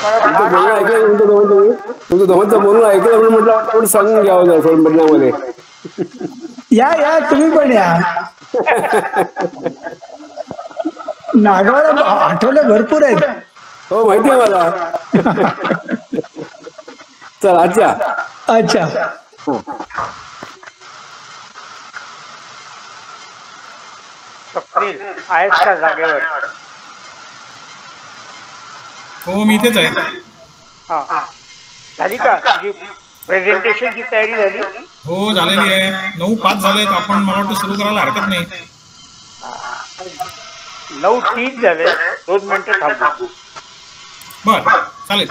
तुमचं बोलणं ऐकलं, तुमचं दोघांचं बोलणं ऐकलं म्हणून म्हटलं आपण सांगून घ्यावं सोनबरण्यामध्ये. या या तुम्ही पण या. नागावला आठवले भरपूर आहेत. हो माहिती आहे मला. चल अच्छा अच्छा. आहेस का जागेवर? हो मी इथेच आहे. झाली का तुझी प्रेझेंटेशनची तयारी झाली? हो झालेली आहे. 9:05 झालेत. आपण मला वाटतं सुरू करायला हरकत नाही. 9:30 झाले. 2 मिनिटं थांबू. बर चालेल.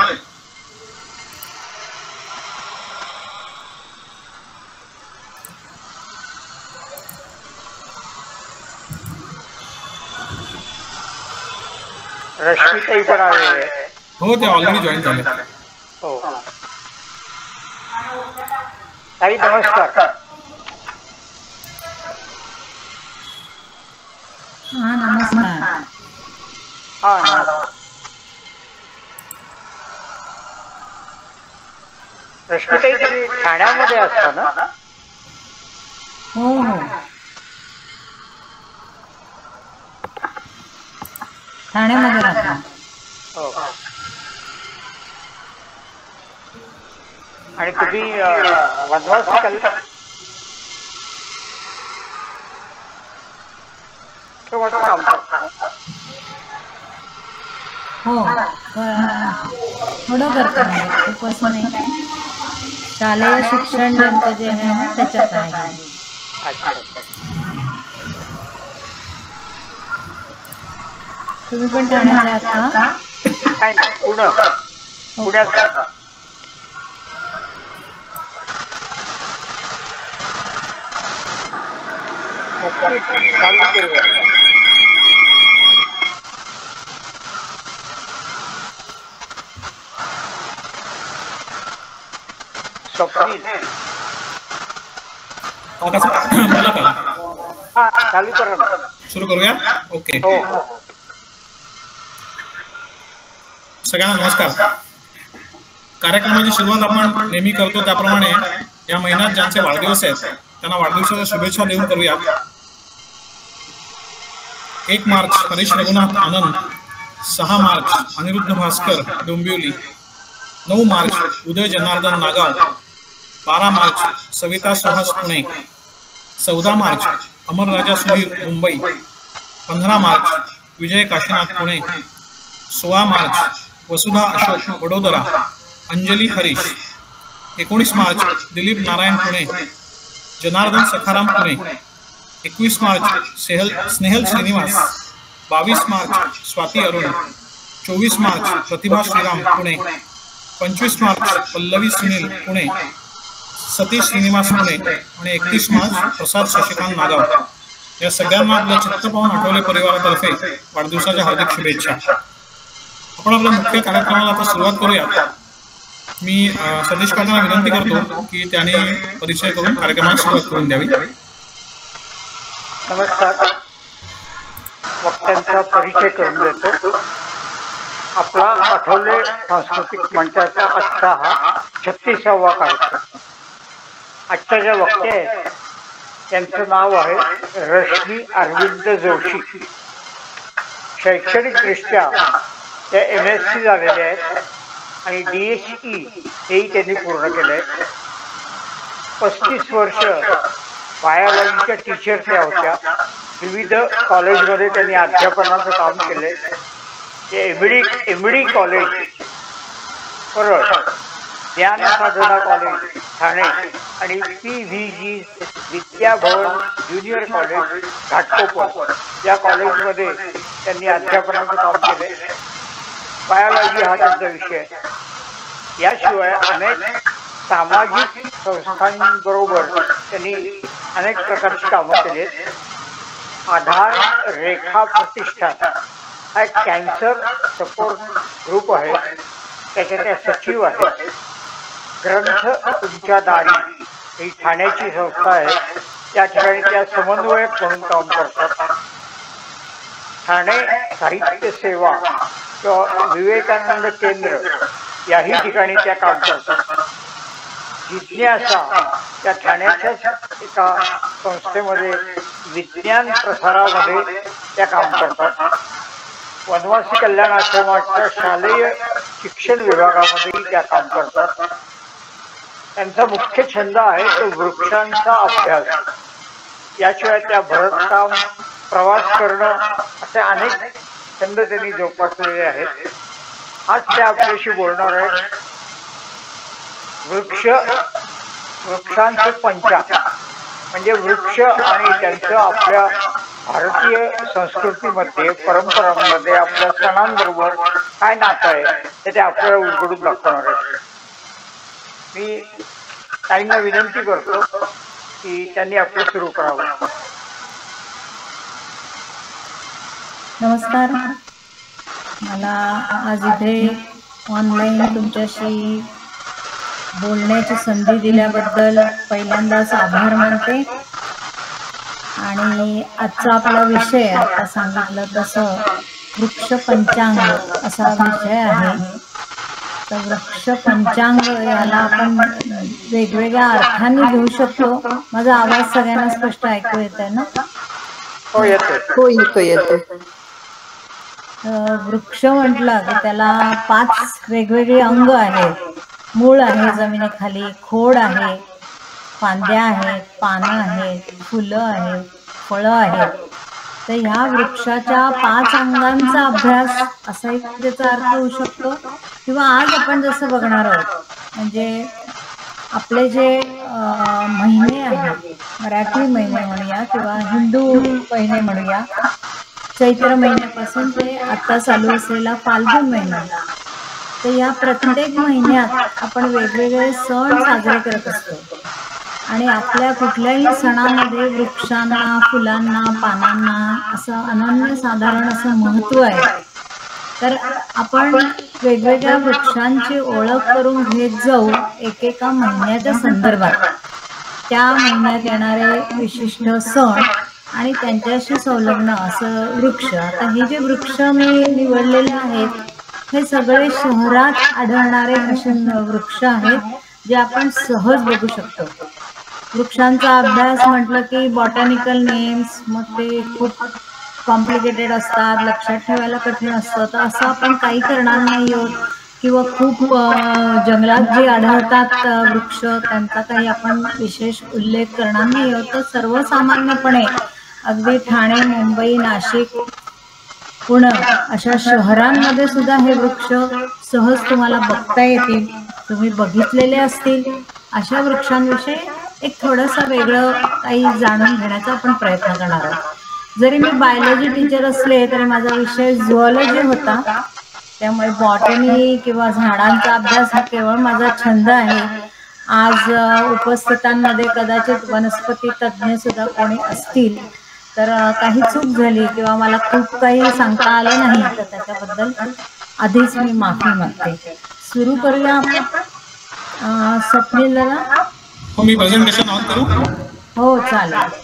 रश्मीताई पण आलेले आहे. हो ते ऑलरेडी जॉईन झाले. हो ताई नमस्कार. हा नमस्कार. रश्मीताई तुम्ही ठाण्यामध्ये असता ना? हो हो ठाण्यामध्ये राहतो. हो. आणि तुम्ही वनवास काम करता? हो थोडं करतो म्हणजे खूपच नाही. शालेय शिक्षण ज्यांचं जे आहे ना त्याच्यात आहे. तुम्ही पण ठाण्यात आहात का? पुण्यात. स्वप्नील चालू करा. सुरू करूया. ओके. सगळ्यांना नमस्कार. कार्यक्रमाची सुरुवात आपण नेहमी करतो त्याप्रमाणे या महिन्यात ज्यांचे वाढदिवस आहेत त्यांना वाढदिवसाच्या शुभेच्छा देऊन करूया. 1 मार्च हरीश रघुनाथ आनंद, 6 मार्च अनिरुद्ध भास्कर डोंबिवली, 9 मार्च उदय जनार्दन नागाव, 12 मार्च सविता सुहास पुणे, 14 मार्च अमरराजा सुधीर मुंबई, 15 मार्च विजय काशीनाथ पुणे, 16 मार्च वसुधा अशोक वडोदरा, अंजली हरीश, 19 मार्च दिलीप नारायण पुणे, जनार्दन सखाराम पुणे, 21 मार्च स्नेहल श्रीनिवास, 22 मार्च स्वाती अरुण, 24 मार्च प्रतिभा श्रीराम पुणे, 25 मार्च पल्लवी सुनील पुणे, सतीश श्रीनिवास पुणे आणि 31 मार्च प्रसाद शशिकांत नागाव. या सगळ्यांना आपल्या चित्तपावन आठवले परिवारातर्फे वाढदिवसाच्या हार्दिक शुभेच्छा. आपण आपल्या मुख्य कार्यक्रमाला आता सुरुवात करूया. मी सतीश काकांना विनंती करतो की त्यांनी परिचय करून कार्यक्रमाला सुरुवात करून द्यावी. नमस्कार. वक्त्यांचा परिचय करून देतो. आपला आठवले सांस्कृतिक मंचाचा आजचा हा 36वा कार्यक्रम. आजच्या ज्या वक्ते आहेत त्यांचं नाव आहे रश्मी अरविंद जोशी. शैक्षणिकदृष्ट्या त्या MSc झालेल्या आहेत आणि DSE हेही त्यांनी पूर्ण केलं आहे. 35 वर्ष बायोलॉजीच्या टीचर त्या होत्या. विविध कॉलेजमध्ये त्यांनी अध्यापनाचं काम केले. MD कॉलेज परत, ज्ञान साधना कॉलेज ठाणे आणि PVG Vidyabhavan junior college Ghatkopar या कॉलेजमध्ये त्यांनी अध्यापनाचं काम केले. बायोलॉजी हा त्यांचा विषय. याशिवाय अनेक सामाजिक संस्थांबरोबर त्यांनी अनेक प्रकारची कामं केली. आधार रेखा प्रतिष्ठान हा एक कॅन्सर सपोर्ट ग्रुप आहे, त्याच्या त्या सचिव आहेत. ग्रंथ तुमच्या दारी ही ठाण्याची संस्था आहे, त्या ठिकाणी त्या समन्वयक म्हणून काम करतात. ठाणे साहित्य सेवा किंवा विवेकानंद केंद्र याही ठिकाणी त्या काम करतात. जिज्ञासा त्या ठाण्याच्याच एका संस्थेमध्ये विज्ञान प्रसारामध्ये त्या काम करतात. वनवासी कल्याण आश्रमाच्या शालेय शिक्षण विभागामध्येही त्या काम करतात. त्यांचा मुख्य छंद आहे तो वृक्षांचा अभ्यास. याशिवाय त्या भरतकाम, प्रवास करणं असे अनेक छंद त्यांनी जोपासलेले आहेत. आज त्या आपल्याशी बोलणार आहेत. वृक्षांचे पंचा म्हणजे वृक्ष आणि त्यांचं आपल्या भारतीय संस्कृतीमध्ये, परंपरांमध्ये, आपल्या सणांबरोबर काय नातं आहे हे ते आपल्याला उलगडून दाखवणार आहेत. मी ताईंना विनंती करतो की त्यांनी आपलं सुरू करावं. नमस्कार. मला आज इथे ऑनलाईन तुमच्याशी बोलण्याची संधी दिल्याबद्दल पहिल्यांदाच आभार मानते. आणि आजचा आपला विषय आता सांगितलं तसं वृक्ष पंचांग असा विषय आहे. तर वृक्ष पंचांग याला आपण वेगवेगळ्या अर्थाने घेऊ शकतो. माझा आवाज सगळ्यांना स्पष्ट ऐकू येत आहे ना? हो, येतो. वृक्ष म्हटलं की त्याला 5 वेगवेगळे अंग आहेत. मूळ आहे जमिनीखाली, खोड आहे, फांद्या आहेत, पानं आहेत, फुलं आहेत, फळं आहेत. तर ह्या वृक्षाच्या 5 अंगांचा अभ्यास असाही त्याचा अर्थ होऊ शकतो. किंवा आज आपण जसं बघणार आहोत म्हणजे आपले जे महिने आहेत, मराठी महिने म्हणूया किंवा हिंदू महिने म्हणूया, चैत्र महिन्यापासून ते आता चालू असलेला फाल्गुन महिना. तर या प्रत्येक महिन्यात आपण वेगवेगळे सण साजरे करत असतो. आणि आपल्या कुठल्याही सणामध्ये वृक्षांना, फुलांना, पानांना असं अनन्यसाधारण असं महत्त्व आहे. तर आपण वेगवेगळ्या वृक्षांची ओळख करून घेत जाऊ एकेका महिन्याच्या संदर्भात. त्या महिन्यात येणारे विशिष्ट सण आणि त्यांच्याशी संलग्न असं वृक्ष. आता हे जे वृक्ष मी निवडलेले आहेत हे सगळे शहरात आढळणारे असे वृक्ष आहेत जे आपण सहज बघू शकतो. वृक्षांचा अभ्यास म्हटलं की बॉटॅनिकल नेम्स मग ते खूप कॉम्प्लिकेटेड असतात, लक्षात ठेवायला कठीण असतं. तर असं आपण काही करणार नाही आहोत. किंवा खूप जंगलात जे आढळतात वृक्ष त्यांचा काही आपण विशेष उल्लेख करणार नाही आहोत. तर सर्वसामान्यपणे अगदी ठाणे, मुंबई, नाशिक, पुणे अशा शहरांमध्ये सुद्धा हे वृक्ष सहज तुम्हाला बघता येतील, तुम्ही बघितलेले असतील. अशा वृक्षांविषयी एक थोडंसं वेगळं काही जाणून घेण्याचा आपण प्रयत्न करणार आहोत. जरी मी बायोलॉजी टीचर असले तरी माझा विषय झुऑलॉजी होता. त्यामुळे बॉटनी किंवा झाडांचा अभ्यास हा केवळ माझा छंद आहे. आज उपस्थितांमध्ये कदाचित वनस्पती तज्ज्ञ सुद्धा कोणी असतील. तर काही चूक झाली किंवा मला खूप काही सांगता आलं नाही तर त्याच्याबद्दल आधीच मी माफी मागते. सुरू करूया आपण. स्वप्नील दादा. मी प्रेझेंटेशन ऑन करू? हो चालेल.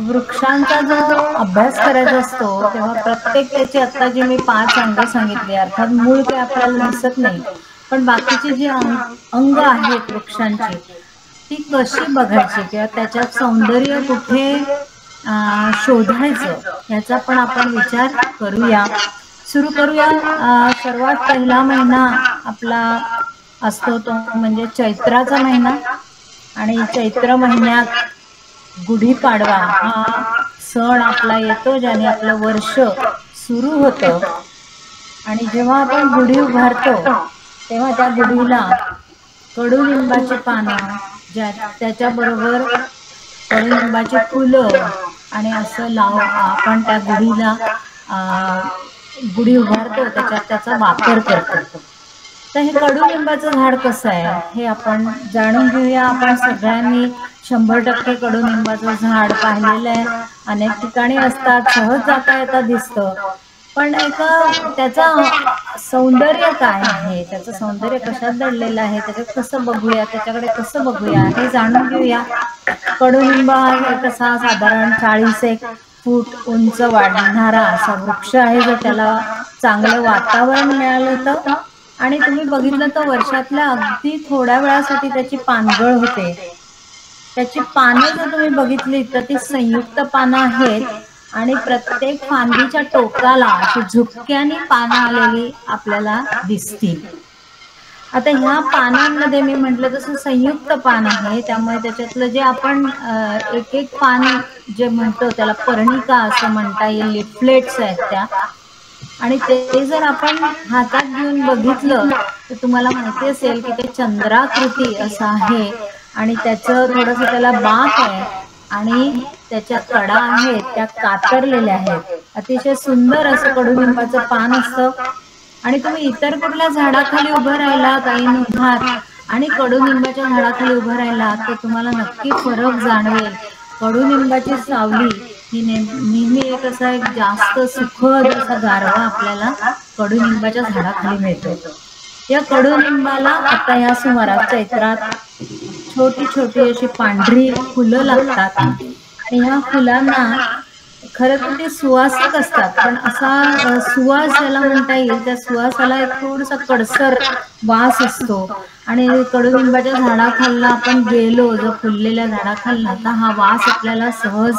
वृक्षांचा जो अभ्यास करायचा असतो तेव्हा प्रत्येक त्याची आता जी मी 5 अंग सांगितली, अर्थात मूळ काही आपल्याला दिसत नाही, पण बाकीची जी अंग आहेत वृक्षांची ती कशी बघायची किंवा त्याच्यात सौंदर्य कुठे शोधायचं याचा पण आपण विचार करूया. सुरू करूया. सर्वात पहिला महिना आपला असतो तो म्हणजे चैत्राचा महिना. आणि चैत्र महिन्यात गुढीपाडवा हा सण आपला येतो ज्याने आपलं वर्ष सुरू होतं. आणि जेव्हा आपण गुढी उभारतो तेव्हा त्या गुढीला कडुलिंबाची पानं, त्याच्याबरोबर कडुलिंबाची फुलं आणि असं आपण त्या गुढीला गुढी उभारतो, त्याच्यात त्याचा वापर करतो. तर हे कडुलिंबाचं झाड कसं आहे हे आपण जाणून घेऊया. आपण सगळ्यांनी 100% कडुलिंबाचं झाड पाहिलेलं आहे. अनेक ठिकाणी असतात, सहज जाता येता दिसतं. पण एक त्याचं सौंदर्य काय आहे, त्याचं सौंदर्य कशात दडलेलं आहे, त्याच्यात कसं बघूया, त्याच्याकडे कसं बघूया हे जाणून घेऊया. कडुलिंब हा कसा साधारण 40 फूट उंच वाढणारा असा वृक्ष आहे. जर त्याला चांगलं वातावरण मिळालं तर आणि तुम्ही बघितलं तर वर्षातल्या अगदी थोड्या वेळासाठी त्याची पानगळ होते. त्याची पानं जर तुम्ही बघितली तर ती संयुक्त पानं आहेत आणि प्रत्येक फांदीच्या टोकाला अशी झुपक्याने पानं आलेली आपल्याला दिसतील. आता ह्या पानांमध्ये मी म्हटलं तसं संयुक्त पान आहे, त्यामुळे त्याच्यातलं जे आपण एक एक पान जे म्हणतो त्याला पर्णिका असं म्हणता येईल, लिफलेट्स आहेत त्या. आणि ते जर आपण हातात घेऊन बघितलं तर तुम्हाला माहिती असेल की ते चंद्राकृती असं आहे आणि त्याचं थोडंसं त्याला बाक आहे आणि त्याच्या कडा आहेत त्या कातरलेल्या आहेत. अतिशय सुंदर असं कडुलिंबाचं पान असतं. आणि तुम्ही इतर कुठल्या झाडाखाली उभं राहिला काही उन्हात आणि कडुलिंबाच्या झाडाखाली उभं राहिला तर तुम्हाला नक्की फरक जाणवेल. कडुलिंबाची सावली ही नेहमी एक असा एक जास्त सुखद असा गारवा आपल्याला कडुलिंबाच्या झाडाखाली मिळतो. या कडुलिंबाला आता या सुमारास चैत्रात छोटी छोटी अशी पांढरी फुलं लागतात आणि ह्या फुलांना खरं तर ते सुवासिक असतात, पण असा सुवास ज्याला म्हणता येईल त्या सुवासाला एक थोडासा कडसर वास असतो. आणि कडुलिंबाच्या झाडाखालला आपण गेलो जर फुललेल्या झाडाखालला तर हा वास आपल्याला सहज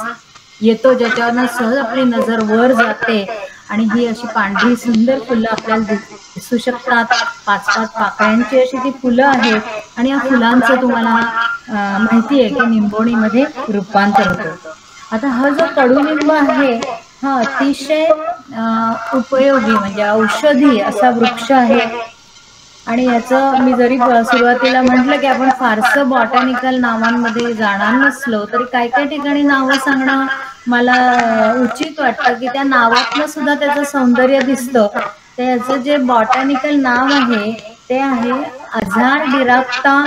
येतो, ज्याच्यावरनं सहज आपली नजर वर जाते. आणि ही अशी पांढरी सुंदर फुलं आपल्याला दिसू शकतात. 5-5 पाकळ्यांची अशी ती फुलं आहेत आणि या फुलांचं तुम्हाला माहिती आहे की निंबोणीमध्ये रूपांतर होतं. आता हा जो कडुलिंब आहे हा अतिशय उपयोगी म्हणजे औषधी असा वृक्ष आहे. आणि याचं मी जरी सुरुवातीला म्हटलं की आपण फारसं बॉटॅनिकल नावांमध्ये जाणार नसलो तरी काही काही ठिकाणी नावं सांगणं मला उचित वाटतं की त्या नावातनं सुद्धा त्याचं सौंदर्य दिसतं. तर याचं जे बॉटॅनिकल नाव आहे ते आहे अझारडिराप्टा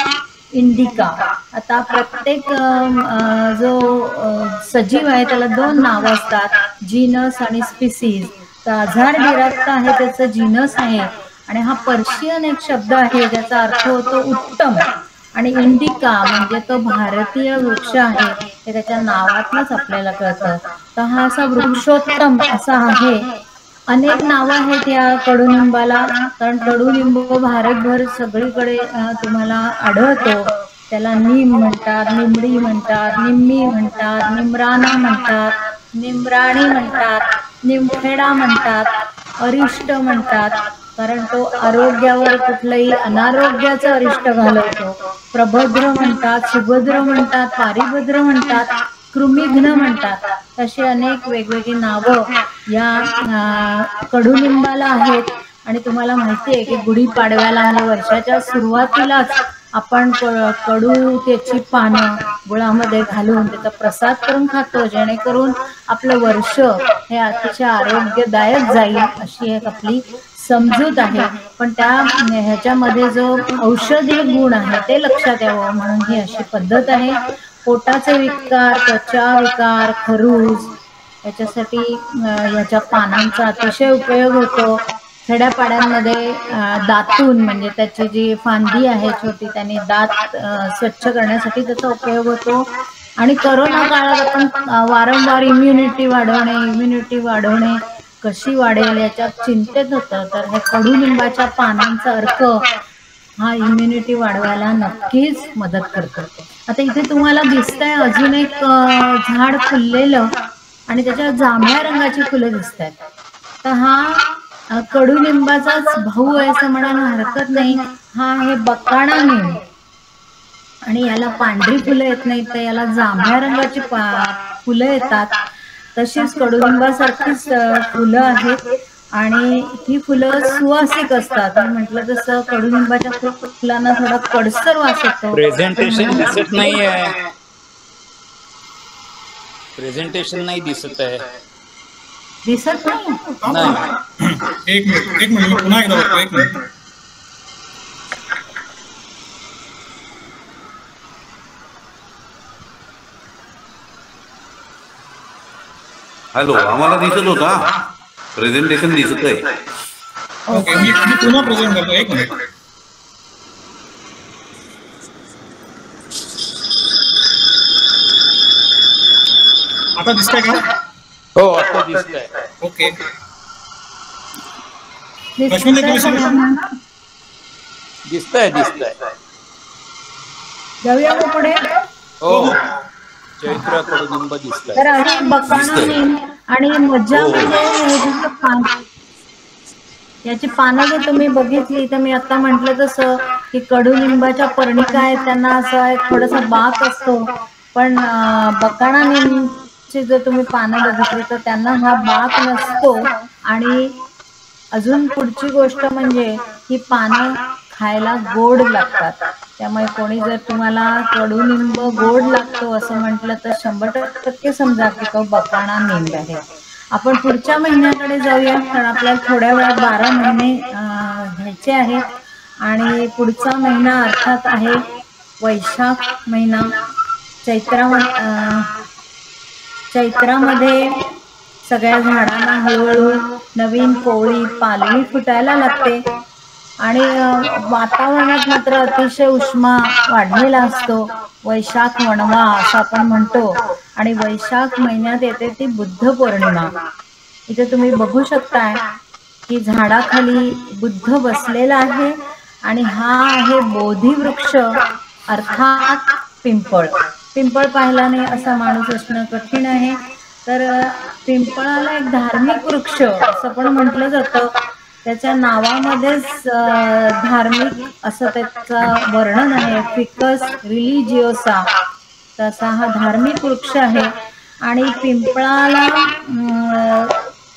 इंडिका. आता प्रत्येक जो सजीव आहे त्याला 2 नावं असतात, जीनस आणि स्पिसीज. तर अझारडिराप्टा आहे त्याचं जीनस आहे आणि हा पर्शियन एक शब्द आहे ज्याचा अर्थ होतो उत्तम. आणि इंडिका म्हणजे तो भारतीय वृक्ष आहे हे त्याच्या नावातूनच आपल्याला कळतं. तर हा असा वृक्षोत्तम असा आहे. अनेक नावं आहेत या कडुलिंबाला, कारण कडुलिंब भारतभर सगळीकडे तुम्हाला आढळतो. त्याला नीम म्हणतात, निमडी म्हणतात, निम्मी म्हणतात, निमराणा म्हणतात, निमराणी म्हणतात, निमखेडा म्हणतात, अरिष्ट म्हणतात, कारण तो आरोग्यावर कुठलंही अनारोग्याचं अरिष्ट घालवतो. प्रभद्र म्हणतात, सुभद्र म्हणतात, पारिभद्र म्हणतात, कृमिघ्न म्हणतात. अशी अनेक वेगवेगळी नावं या कडुलिंबाला आहेत. आणि तुम्हाला माहिती आहे की गुढीपाडव्याला म्हणजे वर्षाच्या सुरुवातीलाच आपण कडू त्याची पानं गुळामध्ये घालून त्याचा प्रसाद करून खातो, जेणेकरून आपलं वर्ष हे अतिशय आरोग्यदायक जाईल अशी एक आपली समजूत आहे. पण त्या ह्याच्यामध्ये जो औषधी गुण आहे ते लक्षात यावं म्हणून ही अशी पद्धत आहे. पोटाचे विकार, त्वचा विकार, खरूज याच्यासाठी याच्या पानांचा अतिशय उपयोग होतो. खेड्यापाड्यांमध्ये दातून म्हणजे त्याची जी फांदी आहे छोटी त्याने दात स्वच्छ करण्यासाठी त्याचा उपयोग होतो. आणि करोना काळात आपण वारंवार इम्युनिटी वाढवणे कशी वाढेल याच्यात चिंतेत होतं. तर हे कडुलिंबाच्या पानांचा अर्क हा इम्युनिटी वाढवायला नक्कीच मदत करतो. आता इथे तुम्हाला दिसतंय अजून एक झाड फुललेलं आणि त्याच्यावर जांभळ्या रंगाची फुलं दिसत आहेत. तर हा कडुलिंबाचाच भाऊ आहे असं म्हणायला हरकत नाही. हा आहे बकाणा नीम आणि याला पांढरी फुलं येत नाहीत तर याला जांभळ्या रंगाची फुलं येतात. तशीच कडुलिंबासारखीच फुलं आहेत आणि ही फुलं सुवासिक असतात. मी म्हटलं तसं कडुलिंबाच्या फुलांना थोडा कडसर वास येतो. प्रेझेंटेशन दिसत नाहीये, प्रेझेंटेशन नाही दिसत आहे. दिसत नाही. एक मिनिट पुन्हा एकदा बघतो. एक मिनिट. हॅलो, आम्हाला दिसत होता. प्रेझेंटेशन दिसत आहे. ओके, मी पुन्हा प्रेझेंट करतो, एक मिनिट. आता दिसतंय का? हो, आता दिसतंय. ओके. दिसतंय. जाऊया मग पुढे. हो, चैत्र कडुलिंब दिसतंय. तर अशी बकाणा आणि मजा म्हणजे याची पानं जर तुम्ही बघितली तर मी आता म्हटलं तसं की कडुलिंबाच्या पर्णिका आहेत, त्यांना असं एक थोडासा बाक असतो, पण बकाणा नेमची जर तुम्ही पानं बघितली तर त्यांना हा बाक नसतो. आणि अजून पुढची गोष्ट म्हणजे ही पानं खायला गोड लागतात. त्यामुळे कोणी जर तुम्हाला कडुलिंब गोड लागतो असं म्हटलं तर 100% समजा की तो बकाणा निंब आहे. आपण पुढच्या महिन्याकडे जाऊया, कारण आपल्याला थोड्या वेळात 12 महिने घ्यायचे आहेत. आणि पुढचा महिना अर्थात आहे वैशाख महिना. चैत्रामध्ये सगळ्या झाडांना हळूहळू नवीन कोवळी पालवी फुटायला लागते आणि वातावरणात मात्र अतिशय उष्मा वाढलेला असतो. वैशाख वणवा असं आपण म्हणतो. आणि वैशाख महिन्यात येते ती बुद्ध पौर्णिमा. इथे तुम्ही बघू शकताय की झाडाखाली बुद्ध बसलेला आहे आणि हा आहे बोधी वृक्ष अर्थात पिंपळ. पिंपळ पाहिला नाही असा माणूस असणं कठीण आहे. तर पिंपळाला एक धार्मिक वृक्ष असं पण म्हटलं जातं. त्याच्या नावामध्येच धार्मिक असं त्याचं वर्णन आहे, फिकस रिलिजिओसा. तसा हा धार्मिक वृक्ष आहे. आणि पिंपळाला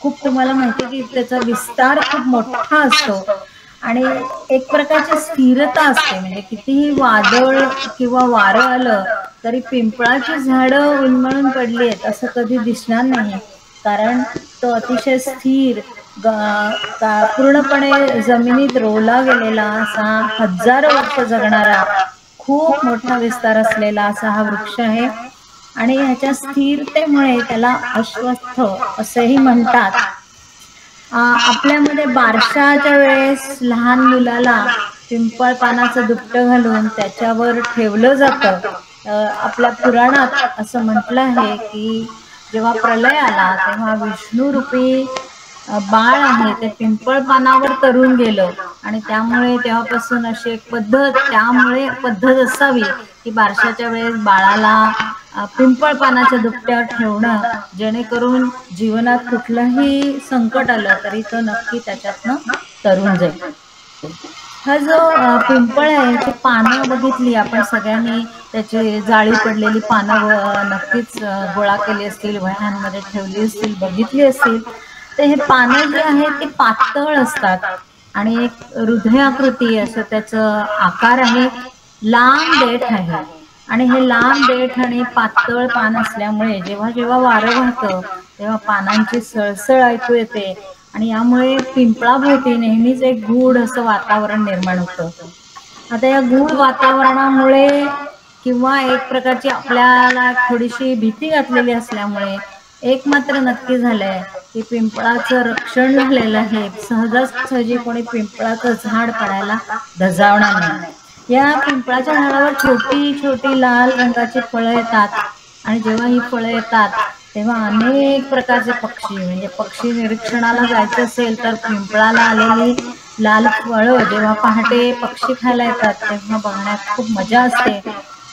खूप तुम्हाला माहिती की त्याचा विस्तार खूप मोठा असतो आणि एक प्रकारची स्थिरता असते. म्हणजे कितीही वादळ किंवा वारं आलं तरी पिंपळाची झाडं उन्मळून पडली आहेत असं कधी दिसणार नाही, कारण तो अतिशय स्थिर पूर्णपणे जमिनीत रोवला गेलेला असा हजारो वर्ष जगणारा खूप मोठा विस्तार असलेला असा हा वृक्ष आहे. आणि ह्याच्या स्थिरतेमुळे त्याला अश्वत्थ असेही म्हणतात. आपल्यामध्ये बारशाच्या वेळेस लहान मुलाला पिंपळ पानाचं दुपटं घालून त्याच्यावर ठेवलं जातं. आपल्या पुराणात असं म्हटलं आहे की जेव्हा प्रलय आला तेव्हा विष्णू रूपी बाळ आहे ते पिंपळ पानावर तरून गेलं आणि त्यामुळे तेव्हापासून अशी एक पद्धत असावी की बारशाच्या वेळेस बाळाला पिंपळ पानाच्या दुपट्यावर ठेवणं, जेणेकरून जीवनात कुठलंही संकट आलं तरी तो नक्की त्याच्यातनं तरून जाईल. हा जो पिंपळ आहे याची पानं बघितली आपण सगळ्यांनी, त्याची जाळी पडलेली पानं नक्कीच गोळा केली असतील, वह्यांमध्ये ठेवली असतील, बघितली असतील. तर हे पानं जे आहेत ते पातळ असतात आणि एक हृदयाकृती असं त्याचं आकार आहे, लांब देठ आहे. आणि हे लांब देठ आणि पातळ पान असल्यामुळे जेव्हा जेव्हा वारं वाहतं तेव्हा पानांची सळसळ ऐकू येते आणि यामुळे पिंपळाभोवती नेहमीच एक गूढ असं वातावरण निर्माण होतं. आता या गूढ वातावरणामुळे किंवा एक प्रकारची आपल्याला थोडीशी भीती घातलेली असल्यामुळे एक मात्र नक्की झालंय की पिंपळाचं रक्षण झालेलं आहे. सहजासहजी कोणी पिंपळाचं झाड काढायला धजावणार नाही. या पिंपळाच्या झाडावर छोटी छोटी लाल रंगाची फळं येतात आणि जेव्हा ही फळं येतात तेव्हा अनेक प्रकारचे पक्षी, म्हणजे पक्षी निरीक्षणाला जायचं असेल तर पिंपळाला आलेली लाल फळं जेव्हा पहाटे पक्षी खायला येतात तेव्हा बघण्यात खूप मजा असते.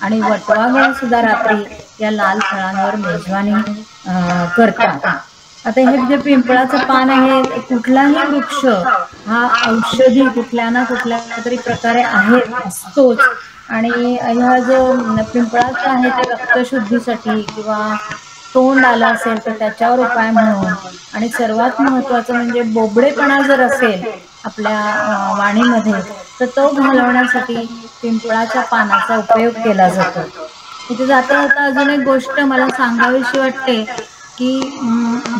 आणि वटवाघळ सुद्धा रात्री या लाल फळांवर मेजवानी करतात. आता हे जे पिंपळाचं पान आहे, कुठलाही वृक्ष हा औषधी कुठल्या ना कुठल्या तरी प्रकारे आहे असतोच. आणि ह्या जो पिंपळाचा आहे ते रक्तशुद्धीसाठी किंवा तोंड आलं असेल तर त्याच्यावर उपाय म्हणून, आणि सर्वात महत्त्वाचं म्हणजे बोबडेपणा जर असेल आपल्या वाणीमध्ये तर तो घालवण्यासाठी पिंपळाच्या पानाचा उपयोग केला जातो. इथे जाता जाता अजून एक गोष्ट मला सांगावीशी वाटते की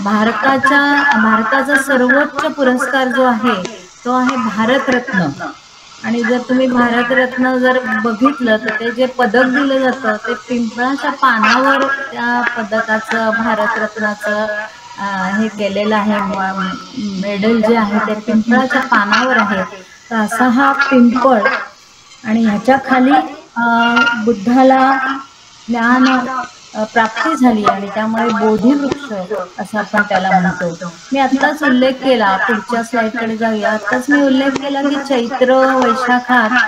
भारताचा सर्वोच्च पुरस्कार जो आहे तो आहे भारतरत्न. आणि जर तुम्ही भारतरत्न जर बघितलं तर ते जे पदक दिलं जातं ते पिंपळाच्या पानावर त्या पदकाचं, भारतरत्नाचं हे केलेलं आहे, मेडल जे आहे ते पिंपळाच्या पानावर आहे. तर असा हा पिंपळ आणि ह्याच्या खाली बुद्धाला ज्ञान प्राप्ती झाली आणि त्यामुळे बोधिवृक्ष असं आपण त्याला म्हणतो. मी आत्ताच उल्लेख केला, पुढच्या स्लाइडकडे जाऊया. आत्ताच मी उल्लेख केला की चैत्र वैशाखात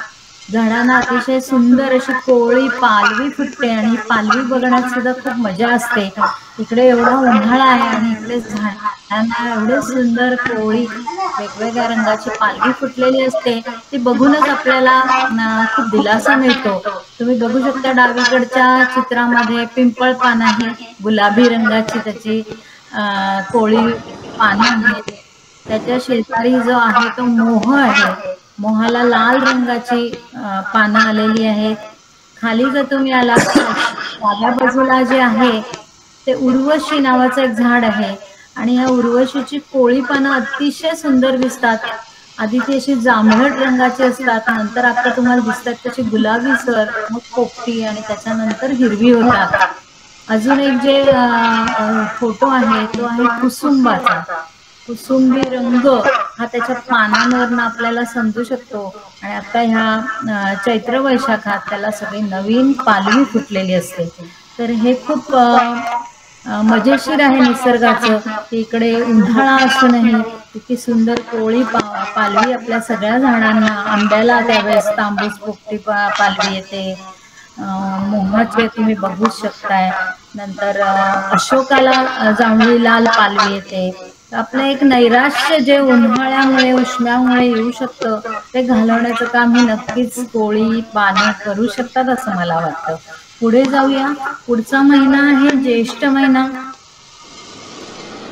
झाडांना अतिशय सुंदर अशी कोवळी पालवी फुटते आणि ही पालवी बघण्यात सुद्धा खूप मजा असते. इकडे एवढा उन्हाळा आहे आणि इकडे झाडांना एवढे सुंदर कोवळी वेगवेगळ्या रंगाची पालवी फुटलेली असते. ती बघूनच आपल्याला खूप दिलासा मिळतो. तुम्ही बघू शकता डावीकडच्या चित्रामध्ये पिंपळ पान आहे, गुलाबी रंगाची त्याची कोवळी पाने आहेत. त्याच्या शेजारी जो आहे तो मोह आहे, मोहाला लाल रंगाची पानं आलेली आहेत. खाली जर तुम्ही आला डाव्या बाजूला जे आहे ते उर्वशी नावाचं एक झाड आहे आणि या उर्वशीची कोळी पानं अतिशय सुंदर दिसतात. आधी ती अशी जांभळट रंगाची असतात, नंतर आता तुम्हाला दिसतात तशी गुलाबी सर, मग पोपटी आणि त्याच्यानंतर हिरवी होतात. अजून एक जे फोटो आहे तो आहे कुसुंबाचा. कुसुंबी रंग हा त्याच्या पानांवरनं आपल्याला समजू शकतो आणि आता ह्या चैत्र वैशाखात त्याला सगळी नवीन पालवी फुटलेली असते. तर हे खूप मजेशीर आहे निसर्गाचं. इकडे उन्हाळा असूनही इतकी सुंदर कोवळी पालवी आपल्या सगळ्या झाडांना, आंब्याला त्यावेळेस तांबूस पोपटी पालवी येते, मोहाचे तुम्ही बघू शकताय, नंतर अशोकाला जांभळी लाल पालवी येते. आपलं एक नैराश्य जे उन्हाळ्यामुळे उष्म्यामुळे येऊ शकतं ते घालवण्याचं काम हे नक्कीच कोळी पाने करू शकतात असं मला वाटतं. पुढे जाऊया. पुढचा महिना आहे ज्येष्ठ महिना.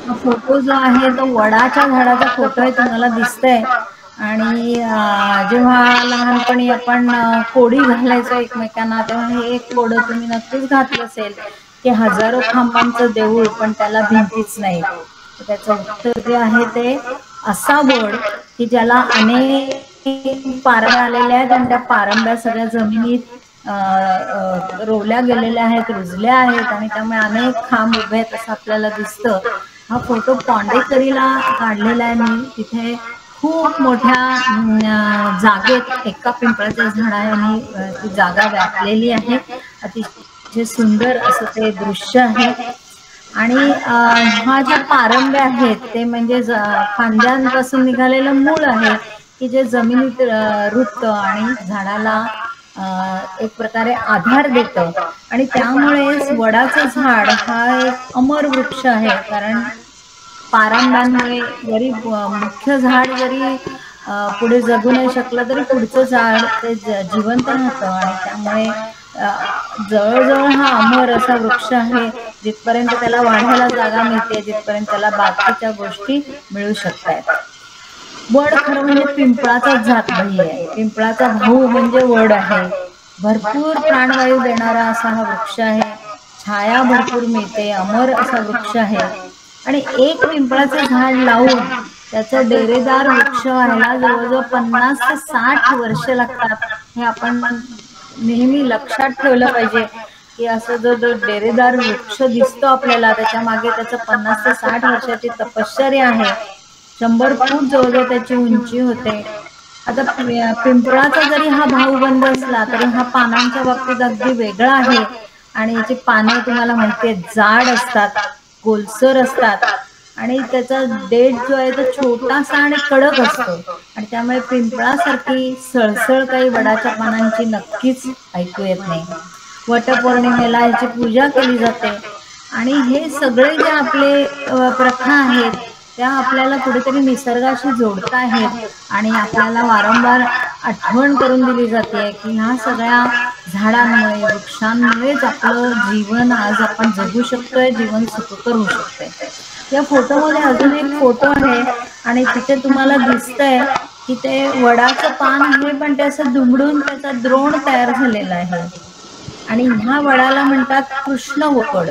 हा फोटो जो आहे तो वडाच्या झाडाचा फोटो आहे, तुम्हाला दिसतंय. आणि जेव्हा लहानपणी आपण कोडी घालायचो एकमेकांना तेव्हा हे एक कोडं तुम्ही नक्कीच घातलं असेल की हजारो खांबांचं देऊळ पण त्याला भिंतीच नाही. त्याचं उत्तर जे आहे ते असा बोर्ड की ज्याला अनेक पारंब्या आलेल्या आहेत आणि त्या पारंब्या सगळ्या जमिनीत रोवल्या गेलेल्या आहेत, रुजल्या आहेत आणि त्यामुळे अनेक खांब उभे आहेत असं आपल्याला दिसतं. हा फोटो पॉंडेकरीला काढलेला आहे मी. तिथे खूप मोठ्या जागेत एका पिंपळाच्या झाडाने ती जागा व्यापलेली आहे. अतिशय सुंदर असं ते दृश्य आहे. आणि ह्या ज्या पारंब्या आहेत ते म्हणजे फांद्यांपासून निघालेलं मूळ आहे की जे जमिनीत रुततं आणि झाडाला एक प्रकारे आधार देतं. आणि त्यामुळेच वडाचं झाड हा एक अमर वृक्ष आहे, कारण पारंब्यांमुळे जरी मुख्य झाड जरी पुढे जगू नाही शकलं तरी पुढचं झाड ते जिवंत राहतं. आणि त्यामुळे जवळजवळ हा अमर असा वृक्ष आहे. जिथपर्यंत त्याला वाढायला जागा मिळते, जिथपर्यंत त्याला बाकीच्या गोष्टी मिळू शकतात. वड खरं म्हणजे पिंपळाचा जात भाई आहे. पिंपळाचा भाऊ म्हणजे वड आहे. भरपूर प्राणवायू देणारा असा हा वृक्ष आहे. छाया भरपूर मिळते, अमर असा वृक्ष आहे. आणि एक पिंपळाचं झाड लावून त्याचं डेरेदार वृक्ष व्हायला जवळजवळ 50 ते 60 वर्ष लागतात. हे आपण नेहमी लक्षात ठेवलं पाहिजे की असं जो डेरेदार वृक्ष दिसतो आपल्याला त्याच्या मागे त्याचं 50 ते 60 वर्षाची तपश्चर्या आहे. 100 फूट जवळजवळ त्याची उंची होते. आता पिंपळाचा जरी हा भाऊबंद असला तरी हा पानांच्या बाबतीत अगदी वेगळा आहे. आणि याची पाने तुम्हाला माहिती आहे जाड असतात, गोलसर असतात आणि त्याचा देठ जो आहे तो छोटासा आणि कडक असतो. आणि त्यामुळे पिंपळासारखी सळसळ काही वडाच्या पानांची नक्कीच ऐकू येत नाही. वटपौर्णिमेला ह्याची पूजा केली जाते. आणि हे सगळे जे आपले प्रथा आहेत त्या आपल्याला कुठेतरी निसर्गाशी जोडता आहेत आणि आपल्याला वारंवार आठवण करून दिली जाते की ह्या सगळ्या झाडांमुळे, वृक्षांमुळेच आपलं जीवन आज आपण जगू शकतोय, जीवन सुखकर होऊ शकतंय. या फोटोमध्ये अजून एक फोटो आहे आणि तिथे तुम्हाला दिसतंय की ते वडाचं पान आहे पण ते असं दुमडून त्याचा द्रोण तयार झालेला आहे. आणि ह्या वडाला म्हणतात कृष्ण वड.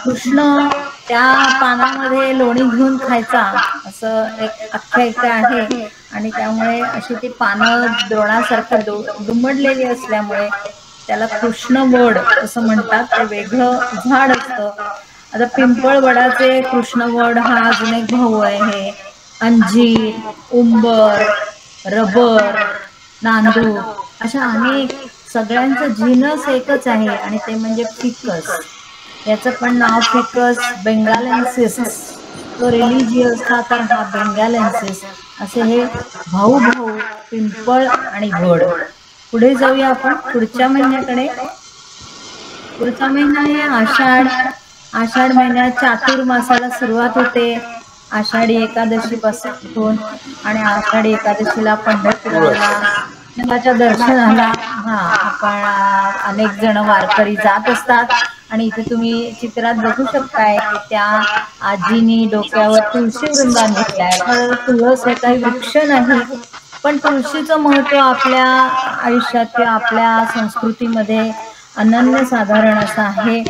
कृष्ण त्या पानामध्ये लोणी घेऊन खायचा असं एक आख्यायिका आहे. आणि त्यामुळे अशी ती पानं द्रोणासारखं दुमडलेली असल्यामुळे त्याला कृष्ण वड असं म्हणतात. ते वेगळं झाड असतं आता पिंपळ वडाचे कृष्णवड हा अजून एक भाऊ आहे. अंजीर, उंबर, रबर, नांदूर अशा अनेक, सगळ्यांचं जिनस एकच आहे आणि ते म्हणजे फिकस. याचं पण नाव फिकस बेंगालेन्सिस. तो रिलिजियस हा तर हा बेंगालेन्सिस. असे हे भाऊ भाऊ पिंपळ आणि वड. पुढे जाऊया आपण पुढच्या महिन्याकडे. पुढचा महिना आहे आषाढ. आषाढ महिन्यात चातुर्मासाला सुरुवात होते आषाढी एकादशी पासून. आणि आषाढी एकादशीला पंढरपुराला देवाच्या दर्शनाला आपण अनेक जण वारकरी जात असतात. आणि इथे तुम्ही चित्रात बघू शकताय की त्या आजीनी डोक्यावर तुळशी वृंदावन घेतलाय. तर तुळस हे काही वृक्ष नाही, पण तुळशीचं महत्व आपल्या आयुष्यात किंवा आपल्या संस्कृतीमध्ये अनन्य साधारण असं आहे.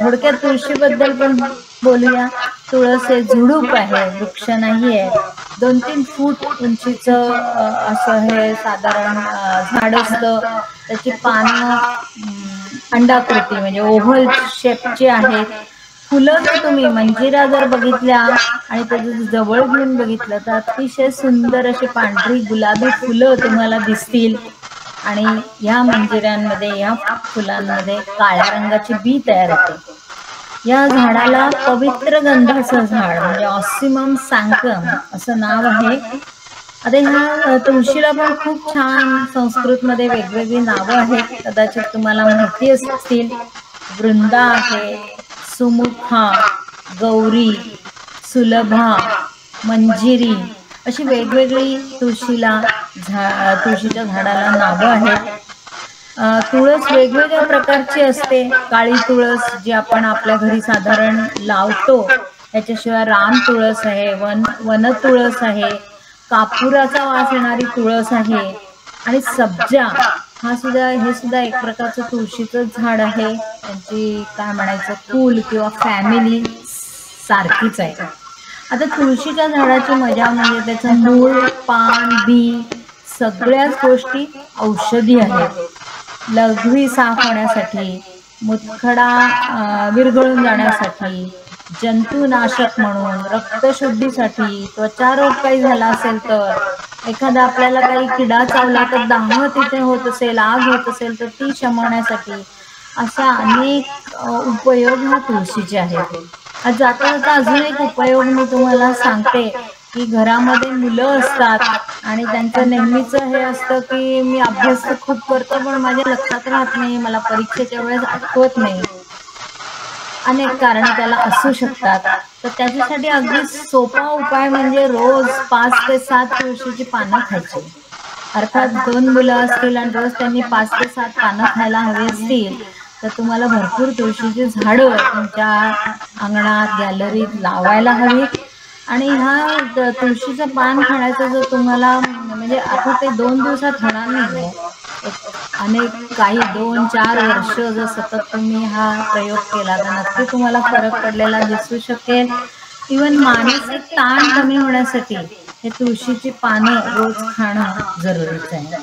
थोडक्यात तुळशीबद्दल पण बोलूया. तुळस हे झुडूप आहे, वृक्ष नाहीये. 2-3 फूट उंचीचं असं हे साधारण झाड असतं. त्याची पानं अंडाकृती म्हणजे ओव्हल शेपची आहेत. फुलं जर तुम्ही मंजिरा जर बघितल्या आणि त्याचं जवळ घेऊन बघितलं तर अतिशय सुंदर अशी पांढरी गुलाबी फुलं तुम्हाला दिसतील. आणि या मंजिऱ्यांमध्ये, या फुलांमध्ये काळ्या रंगाची बी तयार होते. या झाडाला पवित्र गंधाचं झाड म्हणजे ऑसिमम सॅंक्टम असं नाव आहे. आता ह्या तुळशीला पण खूप छान संस्कृतमध्ये वेगवेगळी नावं आहेत, कदाचित तुम्हाला माहिती असतील. वृंदा आहे, सुमुखा, गौरी, सुलभा, मंजिरी अशी वेगवेगळी तुळशीच्या झाडाला नावं आहेत. तुळस वेगवेगळ्या प्रकारची असते. काळी तुळस जी आपण आपल्या घरी साधारण लावतो, त्याच्याशिवाय राम तुळस आहे, वन तुळस आहे, कापुराचा वास येणारी तुळस आहे. आणि सब्जा हे सुद्धा एक प्रकारचं तुळशीचं झाड आहे. त्यांची काय म्हणायचं कुल किंवा फॅमिली सारखीच आहे. आता तुळशीच्या झाडाची मजा म्हणजे त्याचं मूळ, पान, बी सगळ्याच गोष्टी औषधी आहेत. लघवी साफ होण्यासाठी, मुतखडा विरघळून जाण्यासाठी, जंतुनाशक म्हणून, रक्तशुद्धीसाठी, त्वचारोग काही झाला असेल तर, एखादा आपल्याला काही किडा चावला तर दाह तिथे होत असेल, आग होत असेल तर ती शमवण्यासाठी, अशा अनेक उपयोग ह्या तुळशीचे आहेत. जाता जाता अजून एक उपयोग मी तुम्हाला सांगते की घरामध्ये मुलं असतात आणि त्यांचं नेहमीचं हे असतं की मी अभ्यास तर खूप करतो पण माझ्या लक्षात राहत नाही, मला परीक्षेच्या वेळेस आठवत नाही. अनेक कारणे त्याला असू शकतात. तर त्याच्यासाठी अगदी सोपा उपाय म्हणजे रोज 5 ते 7 तुळशीची पानं खायची. अर्थात 2 मुलं असतील आणि रोज त्यांनी 5 ते 7 पानं खायला हवी असतील तर तुम्हाला भरपूर तुळशीची झाडं तुमच्या अंगणात, गॅलरीत लावायला हवीत. आणि ह्या तुळशीचं पान खाण्याचं जर तुम्हाला म्हणजे आता ते 2 दिवसात होणार नाही, काही 2-4 वर्ष जर सतत तुम्ही हा प्रयोग केला तर नक्की तुम्हाला फरक पडलेला दिसू शकेल. इवन मानसिक ताण कमी होण्यासाठी हे तुळशीची पानं रोज खाणं जरुरीचं आहे.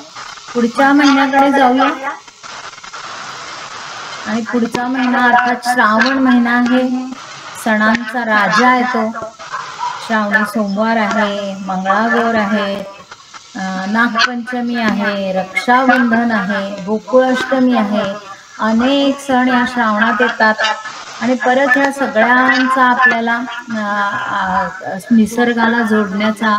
पुढच्या महिन्याकडे जाऊया. आणि पुढचा महिना अर्थात श्रावण महिना आहे. सणांचा राजा आहे तो. श्रावणी सोमवार आहे, मंगळागौर आहे, नागपंचमी आहे, रक्षाबंधन आहे, गोकुळाष्टमी आहे. अनेक सण या श्रावणात येतात. आणि परत ह्या सगळ्यांचा आपल्याला निसर्गाला जोडण्याचा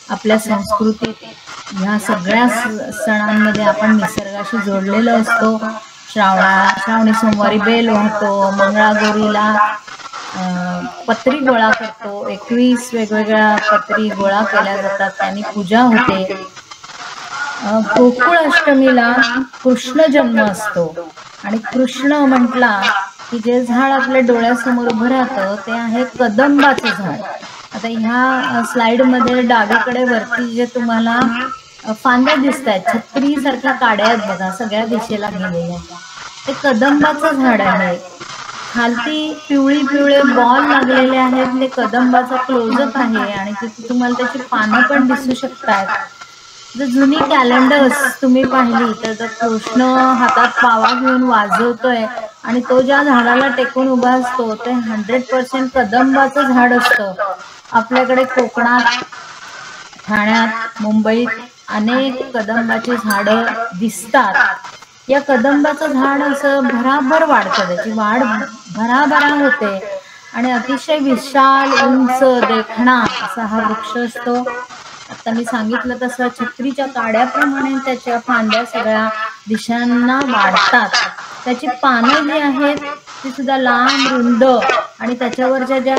आपल्या संस्कृतीत ह्या सगळ्या सणांमध्ये आपण निसर्गाशी जोडलेलो असतो. श्रावणी सोमवारी बेल वाहतो, मंगळागौरीला पत्री गोळा करतो, 21 वेगवेगळ्या पत्री गोळा केल्या जातात, त्यांनी पूजा होते. गोकुळाष्टमीला कृष्ण जन्म असतो. आणि कृष्ण म्हटला की जे झाड आपल्या डोळ्यासमोर उभं राहतं ते आहे कदंबाचं झाड. आता ह्या स्लाइड मध्ये डावीकडे वरती जे तुम्हाला फांद्या दिसत आहेत, छत्री सारख्या काड्या आहेत बघा, सगळ्या दिशेला गेलेल्या, ते कदंबाचं झाड आहे. खालती पिवळे बॉल लागलेले आहेत, ते कदंबाचा क्लोजअप आहे. आणि तिथे तुम्हाला त्याची पानं पण दिसू शकतात. जर जुनी कॅलेंडर्स तुम्ही पाहिली तर कृष्ण हातात पावा घेऊन वाजवतोय आणि तो ज्या झाडाला टेकून उभा असतो ते 100% कदंबाचं झाड असतं. आपल्याकडे कोकणात, ठाण्यात, मुंबईत अनेक कदंबाची झाडं दिसतात. या कदंबाचं झाड असं भराभर वाढतं, त्याची वाढ भराभरा होते आणि अतिशय विशाल उंच देखणा असा हा वृक्ष असतो. आता मी सांगितलं तसं छत्रीच्या काड्याप्रमाणे त्याच्या फांद्या सगळ्या दिशांना वाढतात. त्याची पानं जी आहेत ती सुद्धा लांब रुंद आणि त्याच्यावरच्या ज्या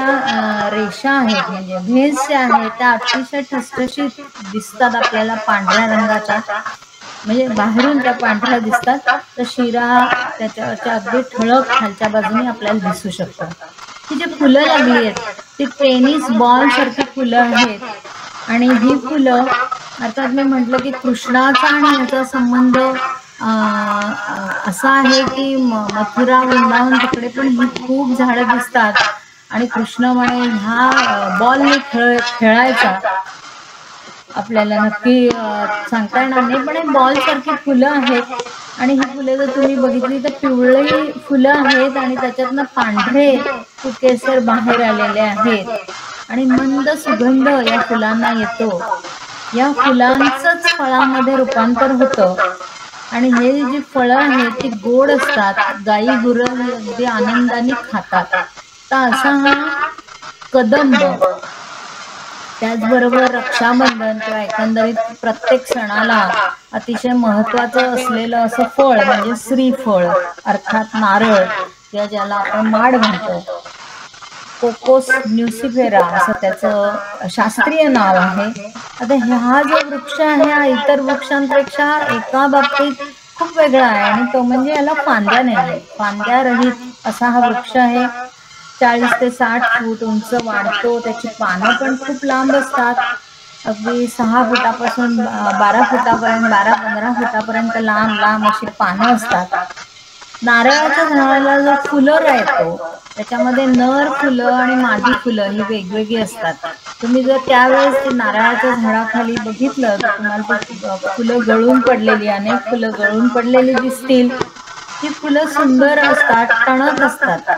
रेषा आहेत म्हणजे भेस ज्या आहेत त्या अतिशय ठसठशीत दिसतात आपल्याला, पांढऱ्या रंगाच्या, म्हणजे बाहेरून त्या पांढऱ्या दिसतात. तर शिरा त्याच्यावरच्या अगदी ठळक खालच्या बाजूने आपल्याला दिसू शकतात. ही जी फुलं लागली आहेत ती टेनिस बॉल सारखी फुलं आहेत आणि ही फुलं अर्थात मी म्हटलं की कृष्णाचा आणि याचा संबंध असा आहे की मथुरा, वृंदावन तिकडे पण ही खूप झाडं दिसतात आणि कृष्ण म्हणे ह्या बॉलने खेळायचा. आपल्याला नक्की सांगता येणार नाही, पण हे बॉल सारखी फुलं आहेत आणि ही फुले जर तुम्ही बघितली तर पिवळी फुलं आहेत आणि त्याच्यातनं पांढरे केसर बाहेर आलेले आहेत आणि मंद सुगंध या फुलांना येतो. या फुलांचंच फळामध्ये रूपांतर होतं आणि हे जी फळं आहेत ती गोड असतात. गाई गुरं अगदी आनंदाने खातात. तर असा हा कदंब, त्याचबरोबर रक्षाबंधन किंवा एकंदरीत प्रत्येक सणाला अतिशय महत्वाचं असलेलं असं फळ म्हणजे श्रीफळ अर्थात नारळ, किंवा ज्याला आपण माड म्हणतो, कोकोस न्यूसिफेरा असं त्याचं शास्त्रीय नाव आहे. आता हा जो वृक्ष आहे हा इतर वृक्षांपेक्षा एका बाबतीत खूप वेगळा आहे आणि तो म्हणजे याला फांद्या नाही, फांद्या रहित असा हा वृक्ष आहे. 40 ते 60 फूट उंच वाढतो. त्याची पानं पण खूप लांब असतात, अगदी 6 फुटापासून 12 फुटापर्यंत, 12-15 फुटापर्यंत लांब लांब अशी पानं असतात. नारळाच्या झाडाला जो फुलं येतो त्याच्यामध्ये नर फुलं आणि मादी फुलं ही वेगवेगळी असतात. तुम्ही जर त्यावेळेस ते नारळाच्या झाडाखाली बघितलं तर तुम्हाला ती फुलं गळून पडलेली, अनेक फुलं गळून पडलेली दिसतील. ती फुलं सुंदर असतात, टणक असतात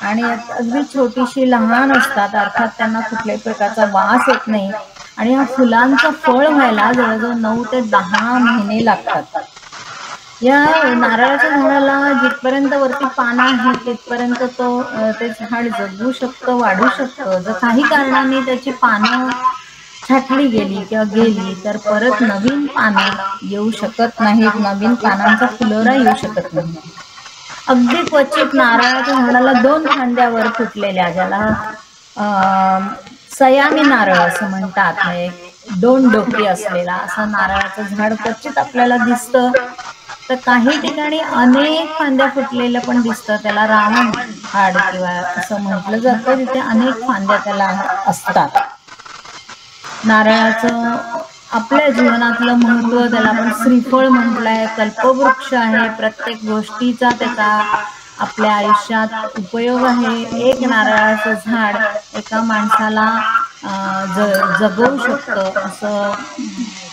आणि अगदी छोटीशी लहान असतात. अर्थात त्यांना कुठल्याही प्रकारचा वास येत नाही आणि या फुलांचं फळ व्हायला जवळजवळ 9 ते 10 महिने लागतात. या नारळाच्या झाडाला जिथपर्यंत वरती पानं आहेत तिथपर्यंत ते झाड जगू शकतं, वाढू शकतं. जर काही कारणाने त्याची पानं छाटली गेली किंवा गेली तर परत नवीन पानं येऊ शकत नाहीत, नवीन पानांचा फुलोरा येऊ शकत नाही. अगदी क्वचित नारळाच्या झाडाला 2 फांद्यावर फुटलेल्या, ज्याला सयामी नारळ असं म्हणतात, म्हणजे 2 डोकी असलेला असं नारळाचं झाड क्वचित आपल्याला दिसतं. तर काही ठिकाणी अनेक फांद्या फुटलेल्या पण दिसतं, त्याला रावण हाड किंवा असं म्हटलं जातं. तिथे अनेक फांद्या त्याला असतात. नारळाचं आपल्या जीवनातलं महत्व, त्याला आपण श्रीफळ म्हटलंय, कल्पवृक्ष आहे. प्रत्येक गोष्टीचा त्याचा आपल्या आयुष्यात उपयोग आहे. एक नारळाचं झाड एका माणसाला जगवू शकतं असं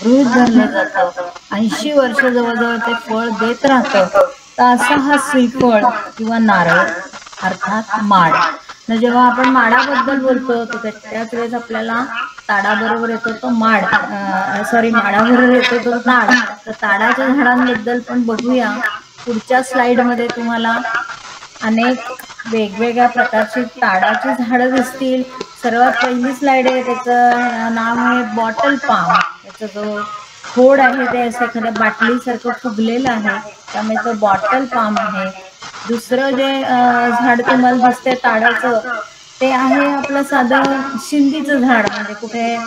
गृहीत धरलं जातं. 80 वर्ष जवळजवळ ते फळ देत राहतं. तर असा हा श्रीफळ किंवा नारळ अर्थात माड. जेव्हा आपण माडाबद्दल बोलतो तर त्याच वेळेस आपल्याला ताडाबरोबर येतो तो माड, माडाबरोबर येतो तो ताड. तर ताडाच्या झाडांबद्दल पण बघूया. पुढच्या स्लाइडमध्ये तुम्हाला अनेक वेगवेगळ्या प्रकारची ताडाची झाडं दिसतील. सर्वात पहिली स्लाइड आहे, त्याचं नाव आहे बॉटल पाम. त्याचा जो खोड आहे ते असं एखाद्या बाटलीसारखं फुगलेलं आहे, त्यामुळे तो बॉटल पाम आहे. दुसरं जे झाड तुम्हाला दिसतंय ताडाचं ते आहे आपलं साधं शिंदीचं झाड. म्हणजे कुठे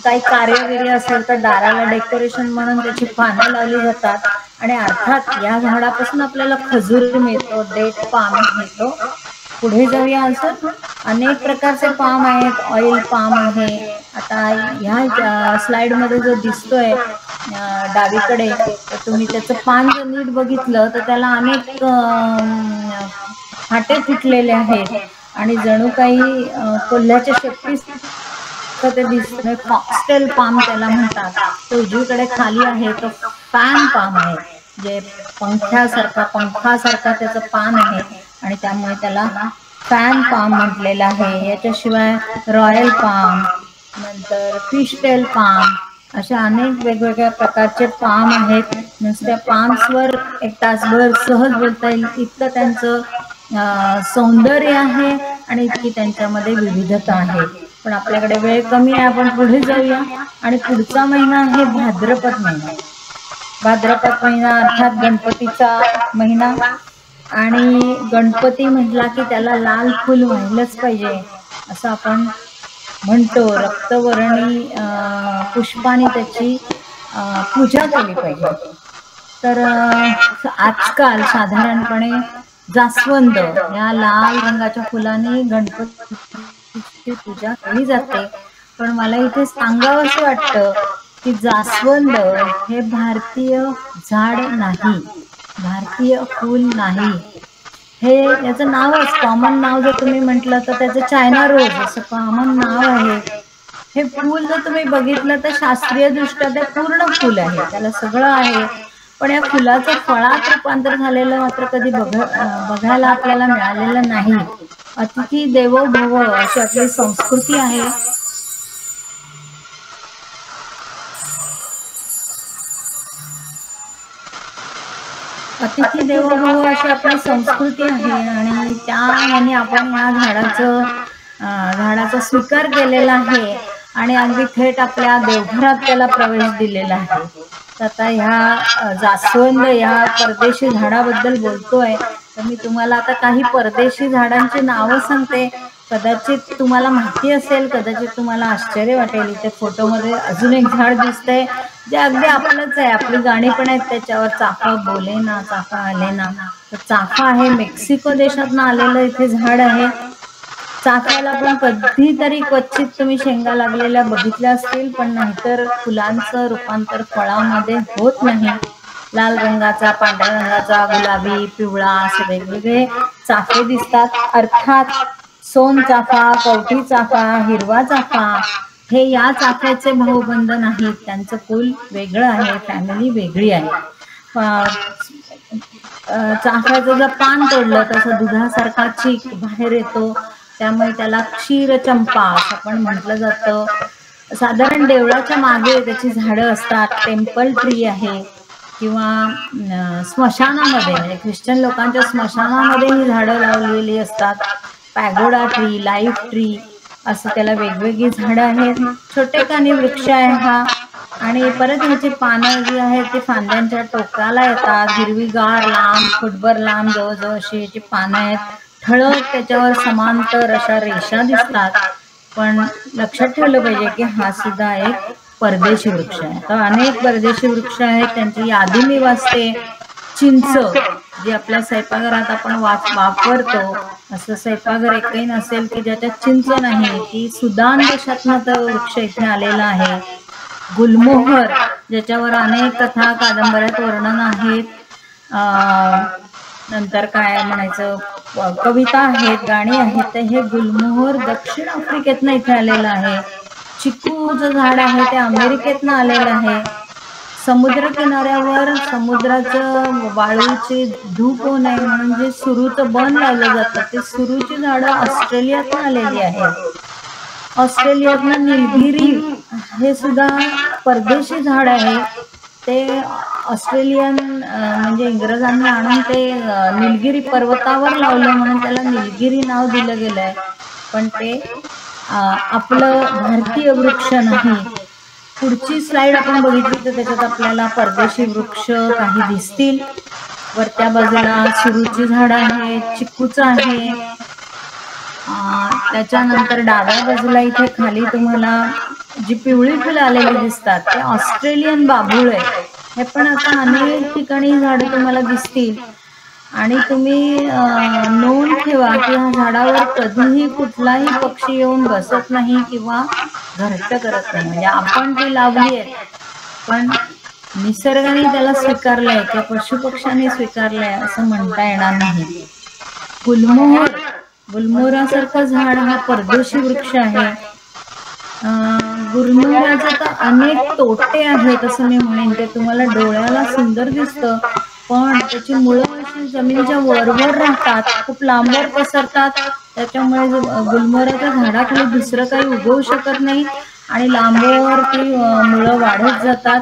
काही कार्यविरी असेल तर दाराला डेकोरेशन म्हणून त्याची पानं लावली जातात. आणि अर्थात या झाडापासून आपल्याला खजूर मिळतो, डेट पाम मिळतो. पुढे जाऊया. असं अनेक प्रकारचे पाम आहेत, ऑइल पाम आहे. आता ह्या स्लाइडमध्ये जो दिसतोय डावीकडे, तर तुम्ही त्याचं पान जर नीट बघितलं तर त्याला अनेक फाटे फुटलेले आहेत आणि जणू काही कोल्ह्याच्या शेपटी असतं ते दिसतं, फॉक्सटेल पाम त्याला म्हणतात. तो उजवीकडे खाली आहे तो फॅन पाम आहे, जे पंखासारखा त्याचं पान आहे आणि त्यामुळे त्याला फॅन पाम म्हटलेलं आहे. याच्याशिवाय रॉयल पाम, नंतर फिशटेल पाम, अशा अनेक वेगवेगळ्या प्रकारचे पाम आहेत. नुसत्या पाम्सवर एक तासभर सहज बोलता येईल इतकं त्यांचं सौंदर्य आहे आणि इतकी त्यांच्यामध्ये विविधता आहे. पण आपल्याकडे वेळ कमी आहे, आपण पुढे जाऊया. आणि पुढचा महिना आहे भाद्रपद महिना. भाद्रपद महिना अर्थात गणपतीचा महिना. आणि गणपती म्हटला की त्याला लाल फुल वाहिलंच पाहिजे असं आपण म्हणतो. रक्तवर्णी पुष्पाने त्याची पूजा केली पाहिजे. तर आजकाल साधारणपणे जास्वंद या लाल रंगाच्या फुलाने गणपतीची पूजा केली जाते. पण मला इथे सांगावं असं वाटतं की जास्वंद हे भारतीय झाड नाही, भारतीय फूल नाही. हे याचं नावच कॉमन नाव जर तुम्ही म्हटलं तर त्याचं चायना रोज असं कॉमन नाव आहे. हे फूल जर तुम्ही बघितलं तर शास्त्रीय दृष्ट्या ते पूर्ण फूल आहे, त्याला सगळं आहे. पण या फुलाचं फळात रूपांतर झालेलं मात्र कधी बघायला आपल्याला मिळालेलं नाही. अतिथी देवो भव अशी आपली संस्कृती आहे. अतिथी देवो भव अशी आपली संस्कृती आहे आणि त्याने आपण या झाडाचा स्वीकार केलेला आहे आणि अगदी थेट आपल्या देवघरात त्याला प्रवेश दिलेला आहे. तर आता ह्या जास्वंद या परदेशी झाडाबद्दल बोलतोय तर मी तुम्हाला आता काही परदेशी झाडांची नावं सांगते. कदाचित तुम्हाला माहिती असेल, कदाचित तुम्हाला आश्चर्य वाटेल. इथे फोटोमध्ये अजून एक झाड दिसतंय जे अगदी आपलंच आहे, आपली गाणी पण आहेत त्याच्यावर. चाफा बोले ना चाफा आले ना. तर चाफा आहे मेक्सिको देशातनं आलेलं इथे झाड आहे. चाफ्याला पण कधीतरी क्वचित तुम्ही शेंगा लागलेल्या बघितल्या असतील, पण नाहीतर फुलांचं रूपांतर फळामध्ये होत नाही. लाल रंगाचा, पांढऱ्या रंगाचा, गुलाबी, पिवळा असे वेगवेगळे चाफे दिसतात. अर्थात सोन चाफा, कवठी चाफा, हिरवा चाफा हे या चाफ्याचे भाऊबंद नाहीत. त्यांचं कुल वेगळं आहे, फॅमिली वेगळी आहे. चाफ्याचं जर पान तोडलं तसं दुधासारखा चीक बाहेर येतो, त्यामुळे त्याला क्षीरचंपा असं पण म्हटलं जातं. साधारण देवळाच्या मागे त्याची झाडं असतात. टेम्पल ट्री आहे किंवा स्मशानामध्ये म्हणजे ख्रिश्चन लोकांच्या स्मशानामध्ये ही झाडं लावलेली असतात. पॅगोडा ट्री, लाईफ ट्री असं त्याला वेगवेगळी झाडं आहेत. छोटे कानी वृक्ष आहे हा. आणि परत ह्याची पानं जी आहेत ती फांद्यांच्या टोकाला येतात. हिरवीगार, लांब, फुटभर लांब जवळजवळ अशी याची पानं आहेत. ठळक त्याच्यावर समांतर अशा रेषा दिसतात. पण लक्षात ठेवलं पाहिजे की हा सुद्धा एक परदेशी वृक्ष आहे. तर अनेक परदेशी वृक्ष आहेत, त्यांची यादी मी वाचते. चिंच जी आपल्या स्वयंपाकघरात आपण वापरतो, असं स्वयंपाकघर एकही नसेल की ज्याच्यात चिंच नाही. ती सुदान देशातनं तो वृक्ष इथे आलेला आहे. गुलमोहर ज्याच्यावर अनेक कथा कादंबऱ्यात वर्णन आहेत. नंतर काय म्हणायचं, कविता आहेत, गाणी आहेत. तर हे गुलमोहर दक्षिण आफ्रिकेतनं इथे आलेलं आहे. चिकूचं झाड आहे ते अमेरिकेतनं आलेलं आहे. समुद्र किनाऱ्यावर समुद्राचं वाळूची धूप होऊ नये म्हणून जे सुरूचं बन लावलं जातं ते सुरूची झाडं ऑस्ट्रेलियातनं आलेली आहेत. ऑस्ट्रेलियातनं निलगिरी हे सुद्धा परदेशी झाड आहे. ते ऑस्ट्रेलियन म्हणजे इंग्रजांनी आणून ते निलगिरी पर्वतावर लावलं म्हणून त्याला निलगिरी नाव दिलं गेलंय. पण ते आपलं भारतीय वृक्ष नाही. पुढची स्लाइड आपण बघितली तर त्याच्यात आपल्याला परदेशी वृक्ष काही दिसतील. वरच्या बाजूला सुरूची झाड आहे, चिकूचं आहे. त्याच्यानंतर डाव्या बाजूला इथे खाली तुम्हाला जी पिवळी फुलं आलेली दिसतात ते ऑस्ट्रेलियन बाभूळ आहे. हे पण आता अनेक ठिकाणी झाडं तुम्हाला दिसतील. आणि तुम्ही नोंद ठेवा की ह्या झाडावर कधीही कुठलाही पक्षी येऊन बसत नाही किंवा घरटं करत नाही. म्हणजे आपण ती लावली आहे पण निसर्गाने त्याला स्वीकारलंय किंवा पशुपक्ष्यांनी स्वीकारलंय असं म्हणता येणार नाही. गुलमोहरासारखं झाड हा परदेशी वृक्ष आहे. गुलमोहराचे तर अनेक तोटे आहेत असं मी म्हणेन. ते तुम्हाला डोळ्याला सुंदर दिसतं, पण त्याची मुळं अशी जमिनीच्या वरवर राहतात, खूप लांबवर पसरतात. त्याच्यामुळे गुलमोहराच्या झाडाखाली दुसरं काही उगवू शकत नाही आणि लांबवर ती मुळं वाढत जातात.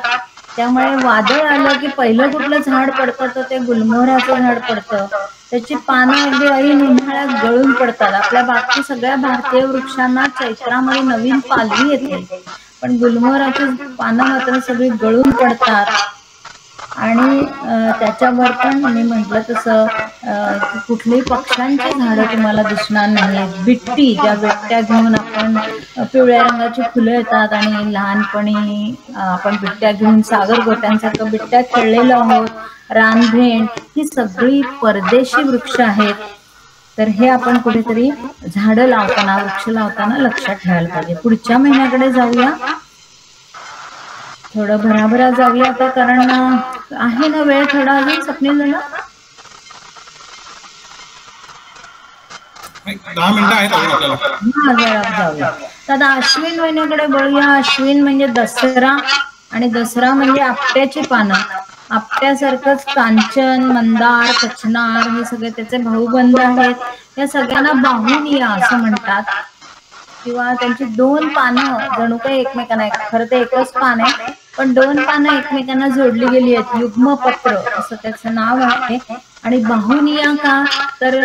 त्यामुळे वादळ आलं की पहिलं कुठलं झाड पडतं तर ते गुलमोहराचं झाड पडतं. त्याची पानं अगदी ऐन उन्हाळ्यात गळून पडतात. आपल्या बाकी सगळ्या भारतीय वृक्षांना चैत्रामध्ये नवीन पालवी येते, पण गुलमोहराची पानं मात्र सगळी गळून पडतात. आणि त्याच्यावर पण मी म्हटलं तसं कुठल्याही पक्ष्यांची झाडं तुम्हाला दिसणार नाहीत. बिट्टी, ज्या बिट्ट्या घेऊन आपण पिवळ्या रंगाची फुलं येतात आणि लहानपणी आपण बिट्ट्या घेऊन सागर गोट्यांसारखं बिट्ट्या खेळलेलो आहोत. रानभेंड, ही सगळी परदेशी वृक्ष आहेत. तर हे आपण कुठेतरी झाडं लावताना, वृक्ष लावताना लक्षात ठेवायला पाहिजे. पुढच्या महिन्याकडे जाऊया, थोडं भराभरा जाऊया आता, कारण आहे ना वेळ थोडा अजून. स्वप्नील झालं 10 मिनिटं आहेत अजून आपल्याला. जाऊया तर आता अश्विन महिन्याकडे बघूया. अश्विन म्हणजे दसरा, आणि दसरा म्हणजे आपट्याची पानं. आपट्यासारखंच कांचन, मंदार, कचनार हे सगळे त्याचे भाऊबंद आहेत. या सगळ्यांना बाहुनिया असं म्हणतात, किंवा त्यांची 2 पानं जणू काही एकमेकांना, खरं तर एकच पान आहे पण 2 पानं एकमेकांना जोडली गेली आहेत. युग्मपत्र असं त्याचं नाव आहे. आणि बाहुनिया का, तर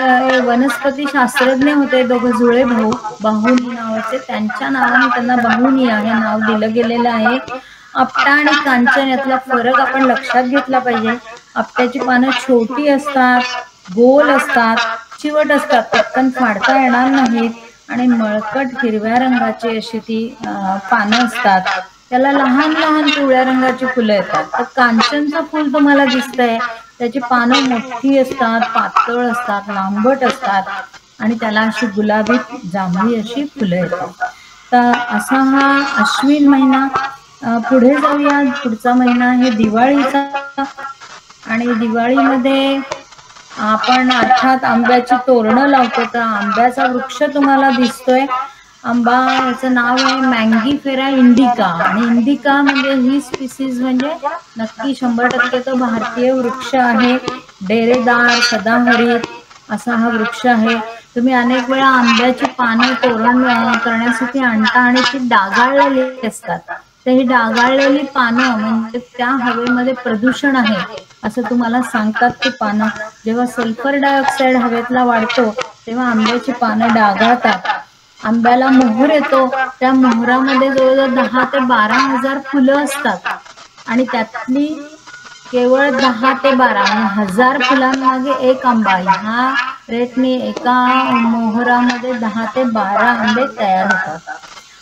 वनस्पती शास्त्रज्ञ होते दोघं जुळे भाऊ, बाहुनी नावाचे. त्यांच्या नावाने त्यांना बाहुनिया हे नाव दिलं गेलेलं आहे. आपटा आणि कांचन यातला फरक आपण लक्षात घेतला पाहिजे. आपट्याची पानं छोटी असतात, गोल असतात, चिवट असतात, पटकन फाडता येणार नाहीत आणि मळकट हिरव्या रंगाची अशी ती पानं असतात. त्याला लहान लहान पिवळ्या रंगाची फुलं येतात. तर कांचनचं फुल तुम्हाला दिसतंय, त्याची पानं मोठी असतात, पातळ असतात, लांबट असतात आणि त्याला अशी गुलाबी जांभळी अशी फुलं येतात. तर असा हा अश्विन महिना. पुढे जाऊया, पुढचा महिना आहे दिवाळीचा. आणि दिवाळीमध्ये आपण अर्थात आंब्याची तोरणं लावतो. तर आंब्याचा वृक्ष तुम्हाला दिसतोय. आंबा, याचं नाव आहे मँगीफेरा इंडिका. आणि इंडिका म्हणजे ही स्पीसीज म्हणजे नक्की 100% तो भारतीय वृक्ष आहे. डेरेदार, सदाहरित असा हा वृक्ष आहे. तुम्ही अनेक वेळा आंब्याची पानं तोरण करण्यासाठी आणता आणि ती डागाळलेली असतात. तर ही डागाळलेली पानं म्हणजे त्या हवेमध्ये प्रदूषण आहे असं तुम्हाला सांगतात. ती पानं जेव्हा सल्फर डायऑक्साईड हवेतला वाढतो तेव्हा आंब्याची पानं डागाळतात. आंब्याला मोहर येतो, त्या मोहरामध्ये जवळजवळ 10 ते 12 हजार फुलं असतात आणि त्यातली केवळ 10 ते 12 म्हणजे 1000 फुलांमागे एक आंबा. ह्या रेटने एका मोहरामध्ये 10 ते 12 आंबे तयार होतात.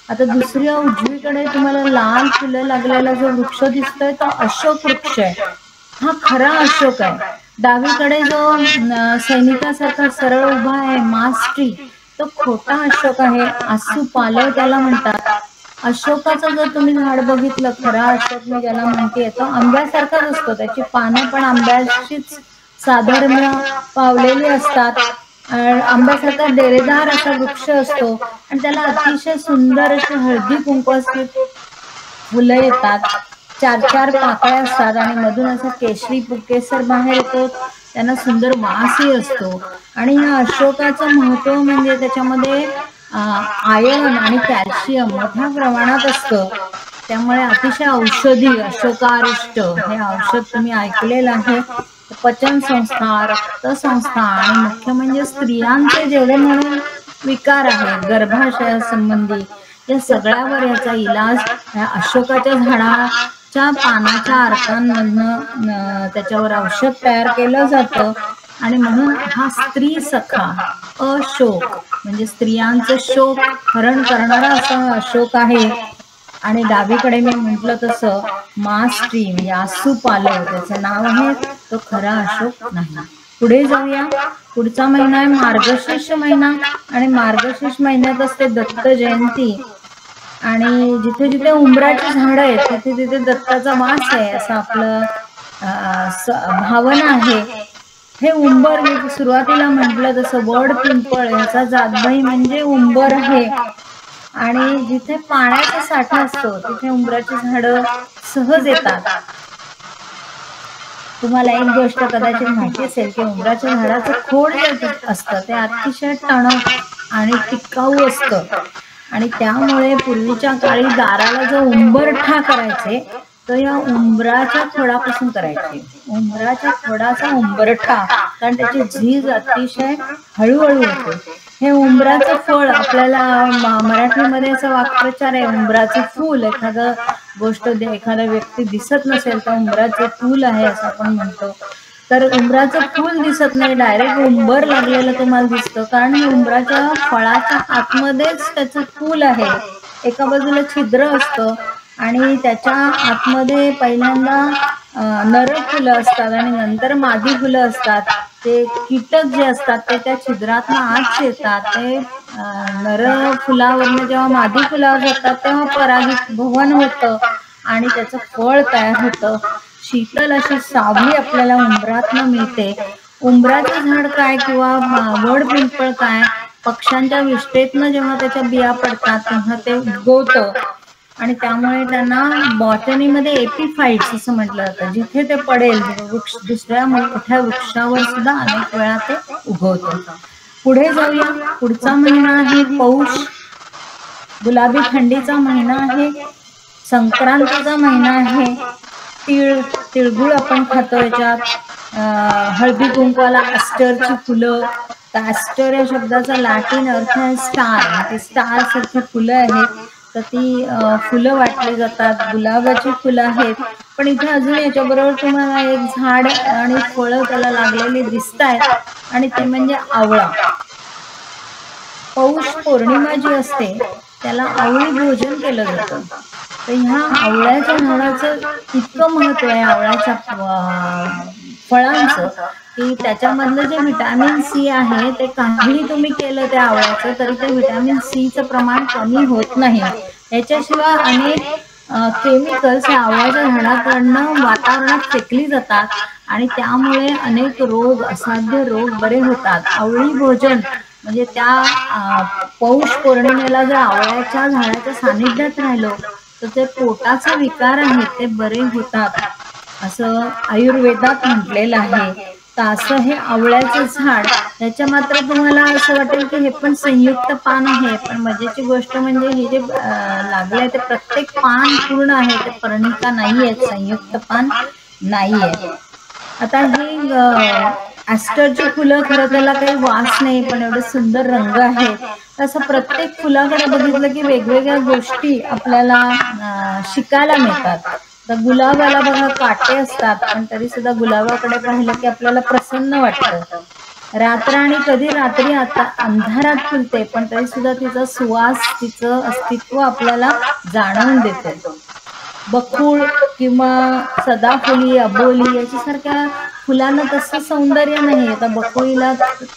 आता दुसऱ्या उजवीकडे तुम्हाला लाल फुलं लागलेला जो वृक्ष दिसतोय तो अशोक वृक्ष आहे. हा खरा अशोक आहे. डावीकडे जो सैनिकासारखा सरळ उभा आहे मास ट्री, तो खोटा अशोक आहे. आसूपालव त्याला म्हणतात. अशोकाचं जर तुम्ही झाड बघितलं, खरा अशोक मी ज्याला म्हणते, तो आंब्यासारखाच असतो. त्याची पानं पण आंब्याशीच साधर्म्य पावलेली असतात. आंब्यासारखा डेरेदार असा वृक्ष असतो आणि त्याला अतिशय सुंदर अशी हळदी कुंकवाची फुलं येतात. 4-4 पाकळ्या असतात आणि मधून असा केशरी केसर बाहेर येतो. त्यांना सुंदर वासही असतो. आणि या अशोकाचं महत्व म्हणजे त्याच्यामध्ये आयर्न आणि कॅल्शियम मोठ्या प्रमाणात असतं. त्यामुळे अतिशय औषधी अशोकारिष्ट हे औषध तुम्ही ऐकलेलं आहे. पचन संस्था, रक्तसंस्था आणि मुख्य म्हणजे स्त्रियांचे जेवढे म्हणून विकार आहेत गर्भाशयासंबंधी, या सगळ्यावर याचा इलाज या अशोकाच्या झाडाच्या पानाच्या अर्कांमधनं त्याच्यावर औषध तयार केलं जातं. आणि म्हणून हा स्त्री सखा अशोक म्हणजे स्त्रियांचं शोक हरण करणारा असा अशोक आहे. आणि डावीकडे मी म्हटलं तसं मास ट्री म्हणजे आसूपालव त्याचं नाव आहे, तो खरा अशोक नाही. पुढे जाऊया. पुढचा महिना आहे मार्गशीर्ष महिना. आणि मार्गशीर्ष महिन्यात असते दत्त जयंती. आणि जिथे जिथे उंबराची झाडं आहेत तिथे तिथे दत्ताचा वास आहे असं आपलं भावना आहे. हे उंबर मी सुरुवातीला म्हटलं तसं वड पिंपळ याचा जातभाई म्हणजे उंबर आहे. आणि जिथे पाण्याचा साठा असतो तिथे उंबराची झाडं सहज येतात. तुम्हाला एक गोष्ट कदाचित माहिती असेल की उंबराच्या झाडाचं खोड जे असतं ते अतिशय टणक आणि टिकाऊ असतं आणि त्यामुळे पूर्वीच्या काळी दाराला जो उंबरठा करायचे तर या उंबराच्या खोडापासून करायचे. उंबराच्या खोडाचा उंबरठा, कारण त्याची झीज अतिशय हळूहळू होते. हे उंबराचं फळ आपल्याला मराठीमध्ये असं वाक्प्रचार आहे, उंबराचं फूल. एखादा व्यक्ती दिसत नसेल तर उंबराचं फूल आहे असं आपण म्हणतो. तर उंबराचं फूल दिसत नाही, डायरेक्ट उंबर लागलेलं तुम्हाला दिसतं, कारण हे उंबराच्या फळाच्या आतमध्येच त्याचं फूल आहे. एका बाजूला छिद्र असतं आणि त्याच्या आतमध्ये पहिल्यांदा नर फुलं असतात आणि नंतर मादी फुलं असतात. ते कीटक जे असतात ते त्या छिद्रातून आत येतात. ते नर फुलावरनं जेव्हा मादी फुलावर जातात तेव्हा परागीभवन होतं आणि त्याचं फळ तयार होतं. शीतल अशी सावली आपल्याला उंबरातनं मिळते. उंबराचं झाड काय किंवा वड पिंपळ काय, पक्ष्यांच्या विष्ठेतनं जेव्हा त्याच्या बिया पडतात तेव्हा ते उगवतं आणि त्यामुळे त्यांना बॉटनीमध्ये एपिफाइट्स असं म्हटलं जातं. जिथे ते पडेल दुसऱ्या मोठ्या वृक्षावर सुद्धा अनेक वेळा ते उगवतं. पुढे जाऊया. पुढचा महिना आहे पौष. गुलाबी थंडीचा महिना आहे. संक्रांतीचा महिना आहे. तिळगुळ आपण खातो. याच्यात हळदी कुंकवाला ॲस्टरची फुलं. ॲस्टर या शब्दाचा लॅटिन अर्थ आहे स्टार. ते स्टार सारखी फुलं आहेत तर ती फुलं वाटली जातात. गुलाबाची फुलं आहेत. पण इथे अजून याच्याबरोबर तुम्हाला एक झाड आणि फळं त्याला लागलेली दिसत आहेत आणि ते म्हणजे आवळा. पौष पौर्णिमा जी असते त्याला आवळी भोजन केलं जातं. तर ह्या आवळ्याच्या झाडाचं इतकं महत्व आहे आवळ्याच्या फळांचं की त्याच्यामधलं जे व्हिटॅमिन सी आहे ते काहीही तुम्ही केलं त्या आवळ्याचं तरी ते व्हिटॅमिन सीचं प्रमाण कमी होत नाही. याच्याशिवाय अनेक केमिकल्स या आवळ्याच्या झाडाकडनं वातावरणात फेकली जातात आणि त्यामुळे अनेक रोग, असाध्य रोग बरे होतात. आवळी भोजन म्हणजे त्या पौष पौर्णिमेला जर आवळ्याच्या झाडाच्या सानिध्यात राहिलो तर ते पोटाचे विकार आहेत ते बरे होतात असं आयुर्वेदात म्हटलेलं आहे. तर असं हे आवळ्याचं झाड. त्याच्या मात्र तुम्हाला असं वाटेल की हे पण संयुक्त पान आहे, पण मजेची गोष्ट म्हणजे हे जे लागलंय ते प्रत्येक पान पूर्ण आहे, ते पर्णिका नाहीये, संयुक्त पान नाहीये. आता ही ॲस्टरची फुलं खरं त्याला काही वास नाही पण एवढे सुंदर रंग आहेत. तसं प्रत्येक फुलाकडे बघितलं की वेगवेगळ्या गोष्टी आपल्याला शिकायला मिळतात. तर गुलाबाला बघा काटे असतात पण तरी सुद्धा गुलाबाकडे पाहिलं की आपल्याला प्रसन्न वाटतं. रात्र आणि कधी रात्री आता अंधारात फुलते पण तरी सुद्धा तिचा सुवास, तिचं अस्तित्व आपल्याला जाणवून देते. बकुळ किंवा सदाफुली, अबोली याच्यासारख्या फुलांना तसं सौंदर्य नाही. आता बकुळीला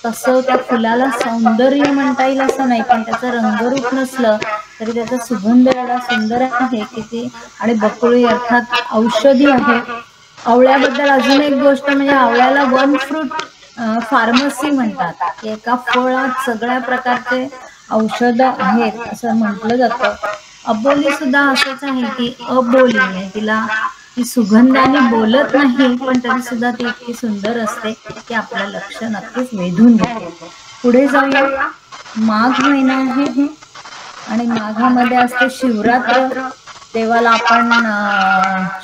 तसं त्या फुलाला सौंदर्य म्हणता येईल असं नाही, पण त्याचं रंगरूप नसलं तरी त्याचा सुगंध एवढा सुंदर आहे की ती. आणि बकुळी अर्थात औषधी आहे. आवळ्याबद्दल अजून एक गोष्ट म्हणजे आवळ्याला वन फ्रूट फार्मसी म्हणतात की एका फळात सगळ्या प्रकारचे औषध आहेत असं म्हटलं जातं. अबोली सुद्धा असंच आहे की अबोली आहे, तिला ती सुगंधाने बोलत नाही पण तरी सुद्धा ती इतकी सुंदर असते की आपलं लक्ष नक्कीच वेधून घेते. पुढे जाऊया. माघ महिना आहे आणि माघामध्ये असते शिवरात्र. देवाला आपण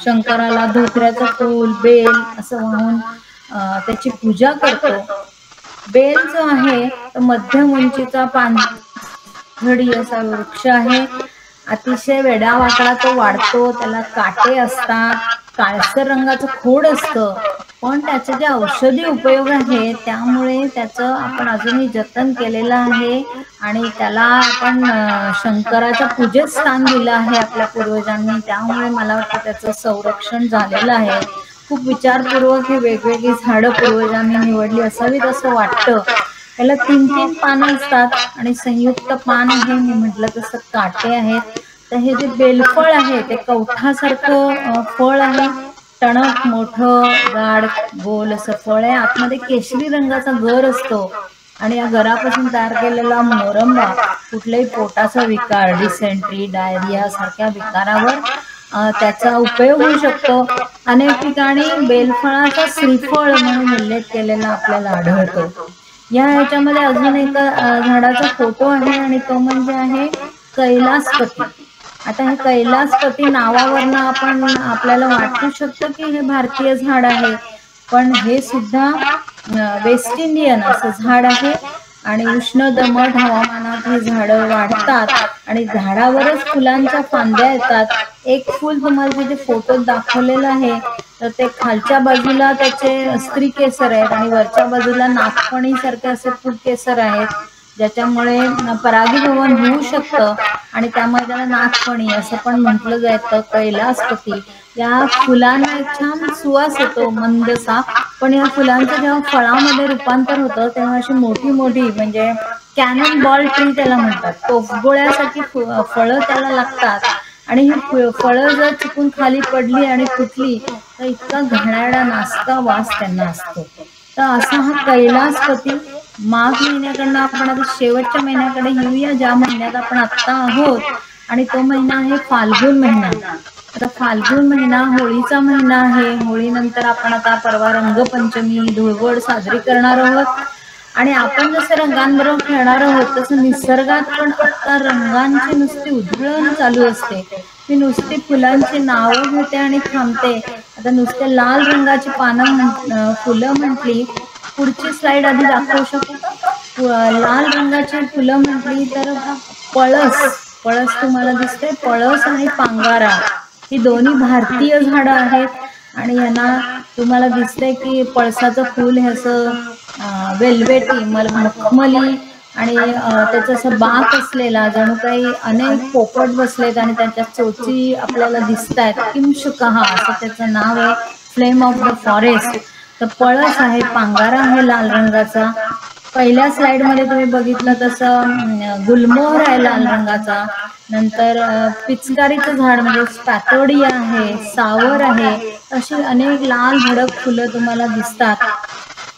शंकराला धोत्र्याचं फूल, बेल असं वाहून त्याची पूजा करतो. बेल जो आहे तो मध्यम उंचीचा पानझडी असा वृक्ष आहे. अतिशय वेडावाकडा तो वाढतो. त्याला काटे असतात. काळसर रंगाचं खोड असतं पण त्याचे जे औषधी उपयोग आहे त्यामुळे त्याचं आपण अजूनही जतन केलेलं आहे आणि त्याला आपण शंकराच्या पूजेत स्थान दिलं आहे आपल्या पूर्वजांनी. त्यामुळे मला वाटतं त्याचं संरक्षण झालेलं आहे. खूप विचारपूर्वक ही वेगवेगळी झाडं पूर्वजांनी निवडली असावीत असं वाटतं. त्याला 3-3 पानं असतात आणि संयुक्त पान आहे. मी म्हटलं तसं काटे आहेत. तर हे जे बेलफळ आहे ते कवठासारखं फळ आहे. टणक, मोठं, गाढ, गोल असं फळ आहे. आतमध्ये केशरी रंगाचा गर असतो आणि या गरापासून तयार केलेला मोरंबा कुठल्याही पोटाचा विकार, डिसेंट्री, डायरिया सारख्या विकारावर त्याचा उपयोग होऊ शकतो. अनेक ठिकाणी बेलफळाचा श्रीफळ म्हणून उल्लेख केलेला आपल्याला आढळतो. या ह्याच्यामध्ये अजून एका झाडाचा फोटो आहे आणि तो म्हणजे आहे कैलासपती. आता हे कैलासपती नावावरनं आपल्याला वाटू शकतं की हे भारतीय झाड आहे, पण हे सुद्धा वेस्ट इंडियन असं झाड आहे आणि उष्ण दमट हवामानात हे झाडं वाढतात आणि झाडावरच फुलांच्या फांद्या येतात. एक फुल तुम्हाला तिथे फोटोत दाखवलेलं आहे, तर ते खालच्या बाजूला त्याचे स्त्री केसर आहेत आणि वरच्या बाजूला नागफणी सारखे असे फुल केसर आहेत, ज्याच्यामुळे परागीभवन होऊ शकतं आणि त्यामुळे त्याला नागफणी असं पण म्हटलं जातं. कैलासपती या फुलांना एक छान सुवास येतो मंदसा, पण या फुलांचं जेव्हा फळामध्ये रूपांतर होतं तेव्हा अशी मोठी मोठी म्हणजे कॅनन बॉल ट्री त्याला म्हणतात, तोफगोळ्यासारखी फळं त्याला लागतात आणि ही फळं जर चुकून खाली पडली आणि फुटली तर इतका घाणेरडा नासका वास त्यांना असतो. तर असा हा कैलासपती माघ महिन्याकडनं आपण आता शेवटच्या महिन्याकडे येऊया, ज्या महिन्यात आपण आत्ता आहोत, आणि तो महिना आहे फाल्गुन महिना. आता फाल्गुन महिना होळीचा महिना आहे. होळीनंतर आपण आता परवा रंगपंचमी, धुळवड साजरी करणार आहोत आणि आपण जसं रंगांबरोबर खेळणार आहोत तसं निसर्गात पण आता रंगांची नुसती उधळण चालू असते. मी नुसती फुलांची नावं घेते आणि थांबते. आता नुसते लाल रंगाची पानं फुलं म्हटली, पुढची स्लाइड आधी दाखवू शकतो. लाल रंगाची फुलं म्हटली तर पळस तुम्हाला दिसते, पळस आणि पांगारा ही दोन्ही भारतीय झाडं आहेत आणि यांना तुम्हाला दिसते की पळसाचं फूल हे असं वेल्वेटी मखमली आणि त्याचं असं बाक असलेला, जणू काही अनेक पोपट बसलेत आणि त्यांच्या चोची आपल्याला दिसत आहेत. किमशुकहा असं त्याचं नाव आहे, फ्लेम ऑफ द फॉरेस्ट. तर पळस आहे, पांगारा आहे लाल रंगाचा. पहिल्या स्लाइड मध्ये तुम्ही बघितलं तसं गुलमोहर आहे लाल रंगाचा. नंतर पिचकारीचं झाड म्हणजे स्पॅथोडिया आहे, सावर आहे, अशी अनेक लाल भडक फुलं तुम्हाला दिसतात.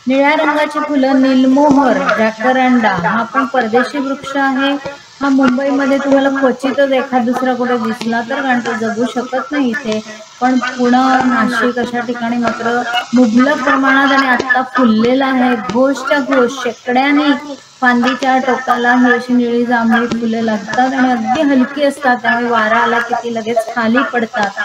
निळ्या रंगाची फुलं नीलमोहर, जॅकरंडा हा पण परदेशी वृक्ष आहे. हा मुंबईमध्ये तुम्हाला क्वचितच एखाद दुसरा कुठे दिसला तर, कारण तो जगू शकत नाही इथे, पण पुणे, नाशिक अशा ठिकाणी मात्र मुबलक प्रमाणात आणि आता फुललेला आहे. घोषच्या घोष शेकड्याने फांदीच्या टोकाला ही अशी निळी जांभळी फुलं लागतात आणि अगदी हलकी असतात, त्यामुळे वारा आला की ती लगेच खाली पडतात.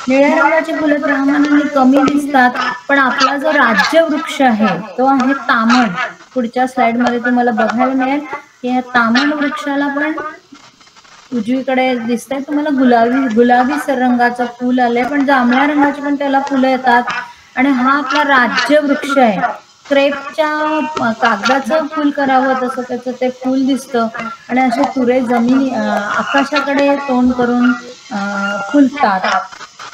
निळ्या रंगाची फुलं प्रमाणाने कमी दिसतात, पण आपला जो राज्य वृक्ष आहे तो आहे तामण. पुढच्या स्लाइड मध्ये तुम्हाला बघायला मिळेल की या तामण वृक्षाला पण उजवीकडे दिसतंय तुम्हाला गुलाबी रंगाचं फूल आलंय, पण जांभळ्या रंगाची पण त्याला फुलं येतात आणि हा आपला राज्य वृक्ष आहे. क्रेपच्या कागदाचं फूल करावं तसं त्याचं ते फूल दिसतं आणि असे तुरे जमिनी आकाशाकडे तोंड करून फुलतात.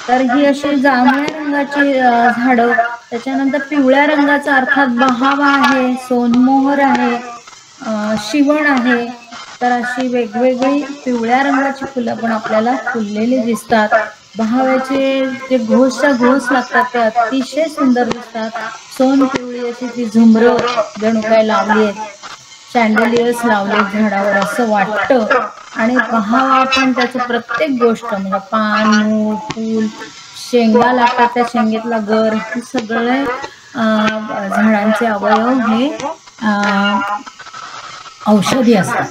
तर ही अशी जांभळ्या रंगाची झाडं. त्याच्यानंतर पिवळ्या रंगाचा अर्थात बहावा आहे, सोनमोहर आहे, शिवण आहे. तर अशी वेगवेगळी पिवळ्या रंगाची फुलं पण आपल्याला फुललेली दिसतात. बहाव्याचे जे घोषच्या घोष लागतात ते अतिशय सुंदर दिसतात. सोन पिवळी अशी ती झुमरं जणू काय लावली आहेत, शँडलियर्स लावलेत झाडावर असं वाटतं. आणि बहावा पण त्याचं प्रत्येक गोष्ट म्हणजे पान, मूळ, फूल, शेंगा लागतात, त्या शेंगेतला गर, हे सगळे झाडांचे अवयव हे औषधी असतात.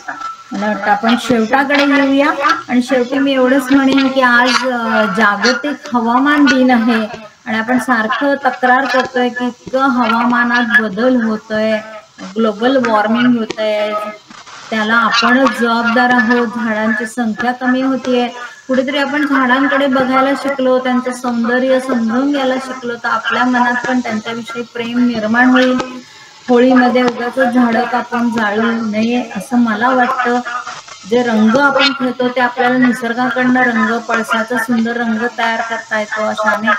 मला वाटतं आपण शेवटाकडे येऊया आणि शेवटी मी एवढंच म्हणेन की आज जागतिक हवामान दिन आहे आणि आपण सारखं तक्रार करतोय की इतकं हवामानात बदल होतोय, ग्लोबल वॉर्मिंग होतंय, त्याला आपणच जबाबदार आहोत. झाडांची संख्या कमी होतीये. कुठेतरी आपण झाडांकडे बघायला शिकलो, त्यांचं सौंदर्य समजून घ्यायला शिकलो, तर आपल्या मनात पण त्यांच्याविषयी प्रेम निर्माण होईल. होळीमध्ये उगाच झाडं कापून जाळू नये असं मला वाटतं. जे रंग आपण खेळतो ते आपल्याला निसर्गाकडनं रंग, पळसाचा सुंदर रंग तयार करता येतो. अशाने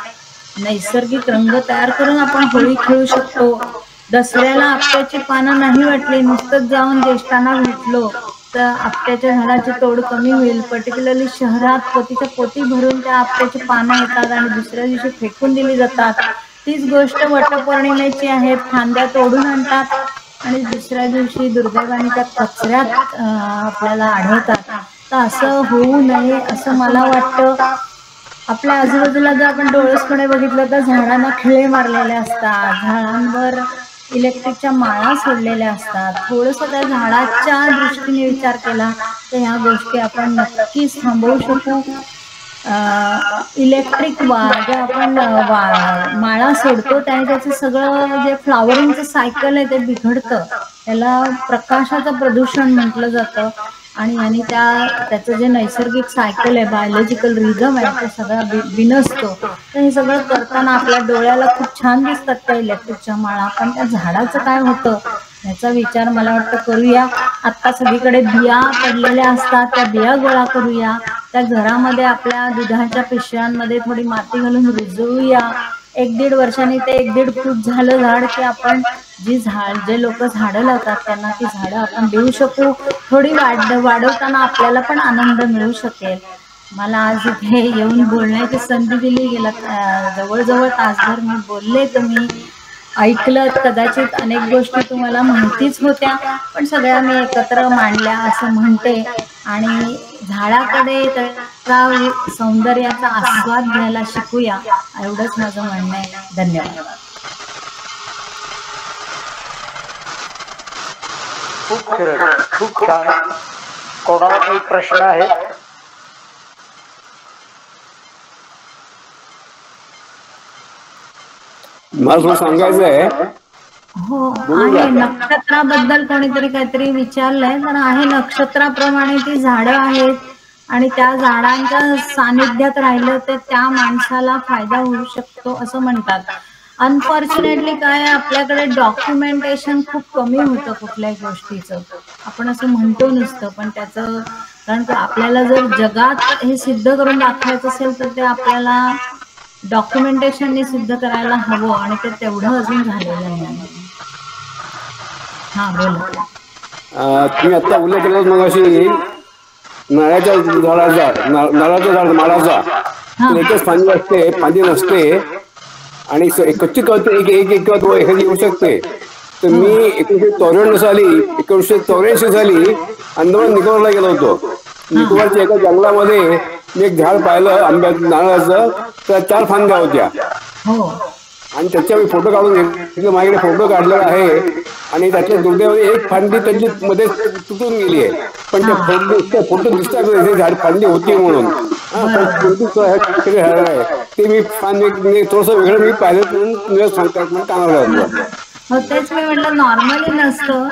नैसर्गिक रंग तयार करून आपण होळी खेळू शकतो. दसऱ्याला आपट्याची पानं नाही वाटली, नुसतंच जाऊन ज्येष्ठांना भेटलो तर आपट्याच्या झाडाची तोड कमी होईल. पर्टिक्युलरली शहरात पोतीच्या पोती भरून त्या आपट्याची पानं येतात आणि दुसऱ्या दिवशी फेकून दिली जातात. तीच गोष्ट वटपौर्णिमेची आहे. फांद्या तोडून आणतात आणि दुसऱ्या दिवशी दुर्दैवाने त्या कचऱ्यात आपल्याला आढळतात. तर असं होऊ नये असं मला वाटतं. आपल्या आजूबाजूला जर आपण डोळसपणे बघितलं तर झाडांना खिळे मारलेले असतात, झाडांवर इलेक्ट्रिकच्या माळा सोडलेल्या असतात. थोडंसं त्या झाडाच्या दृष्टीने विचार केला तर ह्या गोष्टी आपण नक्कीच थांबवू शकू. इलेक्ट्रिक ज्या आपण माळा सोडतो त्याने त्याचं सगळं जे फ्लॉवरिंगचं सायकल आहे ते बिघडतं. त्याला प्रकाशाचं प्रदूषण म्हटलं जातं. आणि त्याचं जे नैसर्गिक सायकल आहे, बायोलॉजिकल रिझम आहे, ते सगळं बिनसतो. तर हे सगळं करताना आपल्या डोळ्याला खूप छान दिसतात त्या इलेक्ट्रिकच्या माळा, पण त्या झाडाचं काय होतं याचा विचार मला वाटतं करूया. आता सगळीकडे बिया पडलेल्या असतात, त्या बिया गोळा करूया. त्या घरामध्ये आपल्या दुधाच्या पिशव्यांमध्ये थोडी माती घालून रुजवूया. 1-1.5 वर्षांनी ते 1-1.5 फूट झालं झाड की आपण जे लोक झाडं लावतात त्यांना ती झाडं आपण देऊ शकू. थोडी वाढवताना आपल्याला पण आनंद मिळू शकेल. मला आज इथे येऊन बोलण्याची संधी दिली. गेला जवळजवळ तासभर मी बोलले. तुम्ही ऐकलं. कदाचित अनेक गोष्टी तुम्हाला माहितीच होत्या पण सगळ्या मी एकत्र मांडल्या असं म्हणते. आणि झाडाकडे त्याचा सौंदर्याचा आस्वाद घ्यायला शिकूया एवढंच माझं म्हणणं आहे. धन्यवाद. खूप सरस, खूप छान. कोणाला काही प्रश्न आहे? मला थोडं सांगायचं आहे. हो आहे. नक्षत्राबद्दल कोणीतरी काहीतरी विचारलंय. तर आहे, नक्षत्राप्रमाणे ती झाडं आहेत आणि त्या झाडांच्या सानिध्यात राहिलं तर त्या माणसाला फायदा होऊ शकतो असं म्हणतात. अनफॉर्च्युनेटली काय आपल्याकडे डॉक्युमेंटेशन खूप कमी होतं कुठल्याही गोष्टीचं. आपण असं म्हणतो नुसतं, पण त्याचं कारण की आपल्याला जर जगात हे सिद्ध करून दाखवायचं असेल तर ते आपल्याला डॉक्युमेंटेशनने सिद्ध करायला हवं आणि ते तेवढं अजून झालेलं नाही. हा बोला. तुम्ही आता उल्लेख केला मगाशी नारळाच्या झाडाचा, नारळाच्या झाड माळाचा. एकच फांदी असते, फांदी नसते आणि कच्ची कळते एक किंवा एखादी येऊ शकते. तर मी 1994 साली 1984 साली अंदमान निकोबारला गेलो होतो. निकोबारच्या एका जंगलामध्ये मी एक झाड पाहिलं नारळाचं. तर 4 फांद्या होत्या आणि त्याच्या मी फोटो काढून घेतले. माझ्याकडे फोटो काढलेला आहे आणि त्याच्या दुर्दैवाने एक फांदी त्याची मध्ये तुटून गेली आहे. पण त्या फोटो दिसतात झाड फांदी होती म्हणून. ते मी फांदी थोडंसं वेगळं मी पाहिलं म्हणून सांगतात म्हणून कानाला घातलं. हो तेच मी म्हटलं. नॉर्मली नसतं,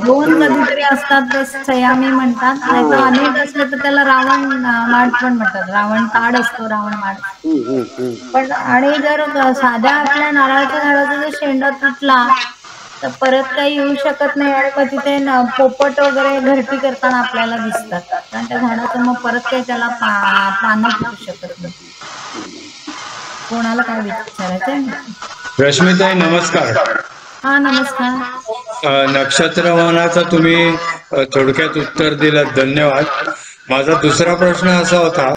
2 कधीतरी असतात ते संयामी म्हणतात. नाही तर अनेक असलं तर त्याला रावण माड पण म्हणतात. रावण ताड असतो, रावण माड पण. आणि जर साध्या आपल्या नारळाच्या झाडाचा जर शेंडा तुटला तर परत काही येऊ शकत नाही. आणि मग तिथे पोपट वगैरे घरटी करताना आपल्याला दिसतात. कारण त्या झाडाचं मग परत काही त्याला पानं फुटू शकत नाही. कोणाला काय विचारायचंय? रश्मिताई नमस्कार. हा नमस्कार. नक्षत्रवनाचं तुम्ही थोडक्यात उत्तर दिलं, धन्यवाद. माझा दुसरा प्रश्न असा होता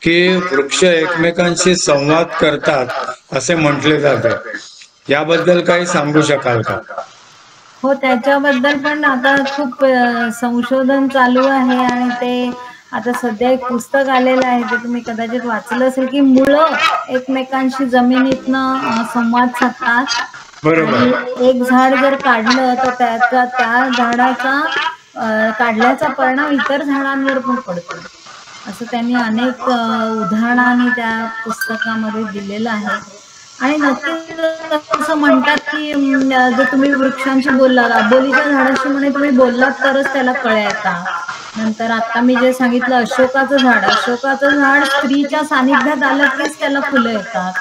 की वृक्ष एकमेकांशी संवाद करतात असे म्हटले जाते, याबद्दल काही सांगू शकाल का? हो त्याच्याबद्दल पण आता खूप संशोधन चालू आहे. आणि ते आता सध्या एक पुस्तक आलेलं आहे ते तुम्ही कदाचित वाचलं असेल की मुळं एकमेकांशी जमिनीतनं संवाद साधतात. एक झाड जर काढलं तर त्या झाडाचा काढल्याचा परिणाम इतर झाडांवर पण पडतो. असं त्यांनी अनेक उदाहरणांनी त्या पुस्तकामध्ये दिलेलं आहे. आणि नक्कीच असं म्हणतात की जर तुम्ही वृक्षांशी बोललात, आबोलीच्या झाडाशी म्हणे तुम्ही बोललात तरच त्याला कळ्या येतात. नंतर आता मी जे सांगितलं अशोकाचं झाड स्त्रीच्या सानिध्यात आलं कीच त्याला फुलं येतात.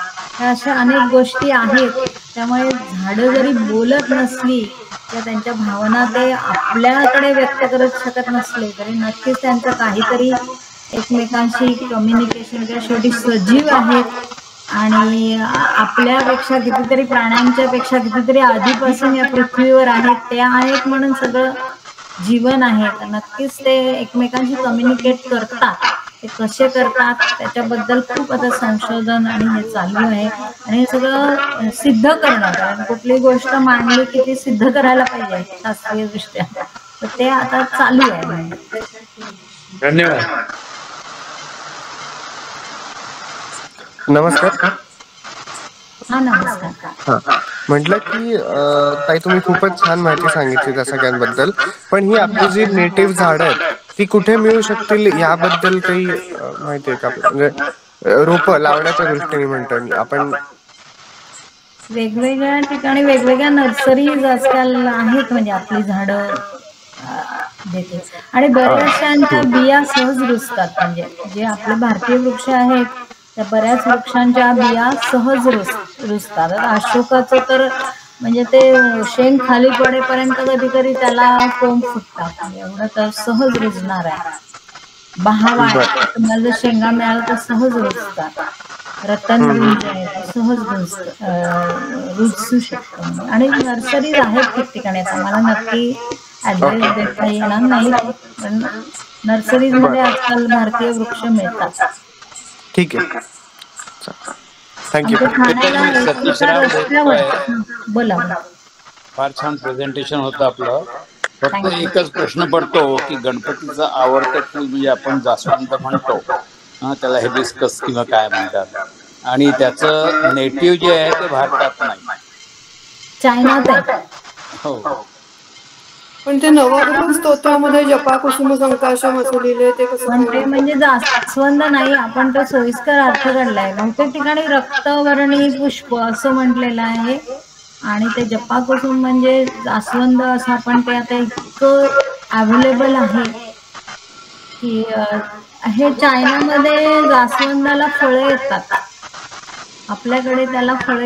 अशा अनेक गोष्टी आहेत. त्यामुळे झाडं जरी बोलत नसली तर त्यांच्या भावना ते आपल्याकडे व्यक्त करत शकत नसले तरी नक्कीच त्यांचं काहीतरी एकमेकांशी कम्युनिकेशन किंवा शेवटी सजीव आहेत. आणि आपल्यापेक्षा कितीतरी प्राण्यांच्या पेक्षा कितीतरी आधीपासून या पृथ्वीवर आहेत. ते आहेत म्हणून सगळं जीवन आहे. तर नक्कीच ते एकमेकांशी कम्युनिकेट करतात. ते कसे करतात त्याच्याबद्दल खूप आता संशोधन आणि हे चालू आहे आणि हे सगळं सिद्ध करणं, कारण कुठली गोष्ट मांडली की ती सिद्ध करायला पाहिजे शास्त्रीय दृष्ट्या, तर ते आता चालू आहे. धन्यवाद. नमस्कार. हा नमस्कार. म्हटलं की ताई तुम्ही खूपच छान माहिती सांगितली त्या सगळ्यांबद्दल, पण ही आपली जी नेटिव्ह झाडं आहेत ती कुठे मिळू शकतील याबद्दल काही माहिती आहे का? म्हणजे रोपं लावण्याच्या दृष्टीने म्हणतोय मी. आपण वेगवेगळ्या ठिकाणी वेगवेगळ्या नर्सरीज आजकाल आहेत, म्हणजे आपली झाडं देते आणि बऱ्याचशांच्या बिया सहज रुजतात. म्हणजे जे आपले भारतीय वृक्ष आहेत त्या बऱ्याच वृक्षांच्या बिया सहज रुजतात. अशोकाचं तर म्हणजे ते शेंग खाली पडेपर्यंत कधी कधी त्याला कोंब फुटतात, म्हणजे एवढं तर सहज रुजणार आहे. बहावा आहे, तुम्हाला जर शेंगा मिळाल्या तर सहज रुजतात. रतनगुंज आहे सहज रुजू शकतो. आणि नर्सरीज आहेत ठिकठिकाणी, आता मला नक्की ऍड्रेस देता येणार नाही, पण नर्सरीज मध्ये आजकाल भारतीय वृक्ष मिळतात. ठीक आहे, थँक्यू. बोला. फार छान प्रेझेंटेशन होतं आपलं. फक्त एकच प्रश्न पडतो की गणपतीचं आवडतं फूल म्हणजे आपण जास्वंद म्हणतो, त्याला हिबिस्कस किंवा काय म्हणतात, आणि त्याचं नेटिव्ह जे आहे ते भारतात नाही, चायनात आहे. हो. पण ते नवग्रह स्तोत्रामध्ये जपा कुसुम संकाशम असं लिहिलंय, ते कसं? पण ते म्हणजे जास्वंद नाही, आपण तो सोयीस्कर अर्थ काढलाय. बहुतेक ठिकाणी रक्तवर्णी पुष्प असं म्हटलेलं आहे आणि ते जपा कुसुम म्हणजे जास्वंद असं. आपण ते आता इतकं अवेलेबल आहे की हे चायनामध्ये जास्वंदाला फळं येतात, आपल्याकडे त्याला फळं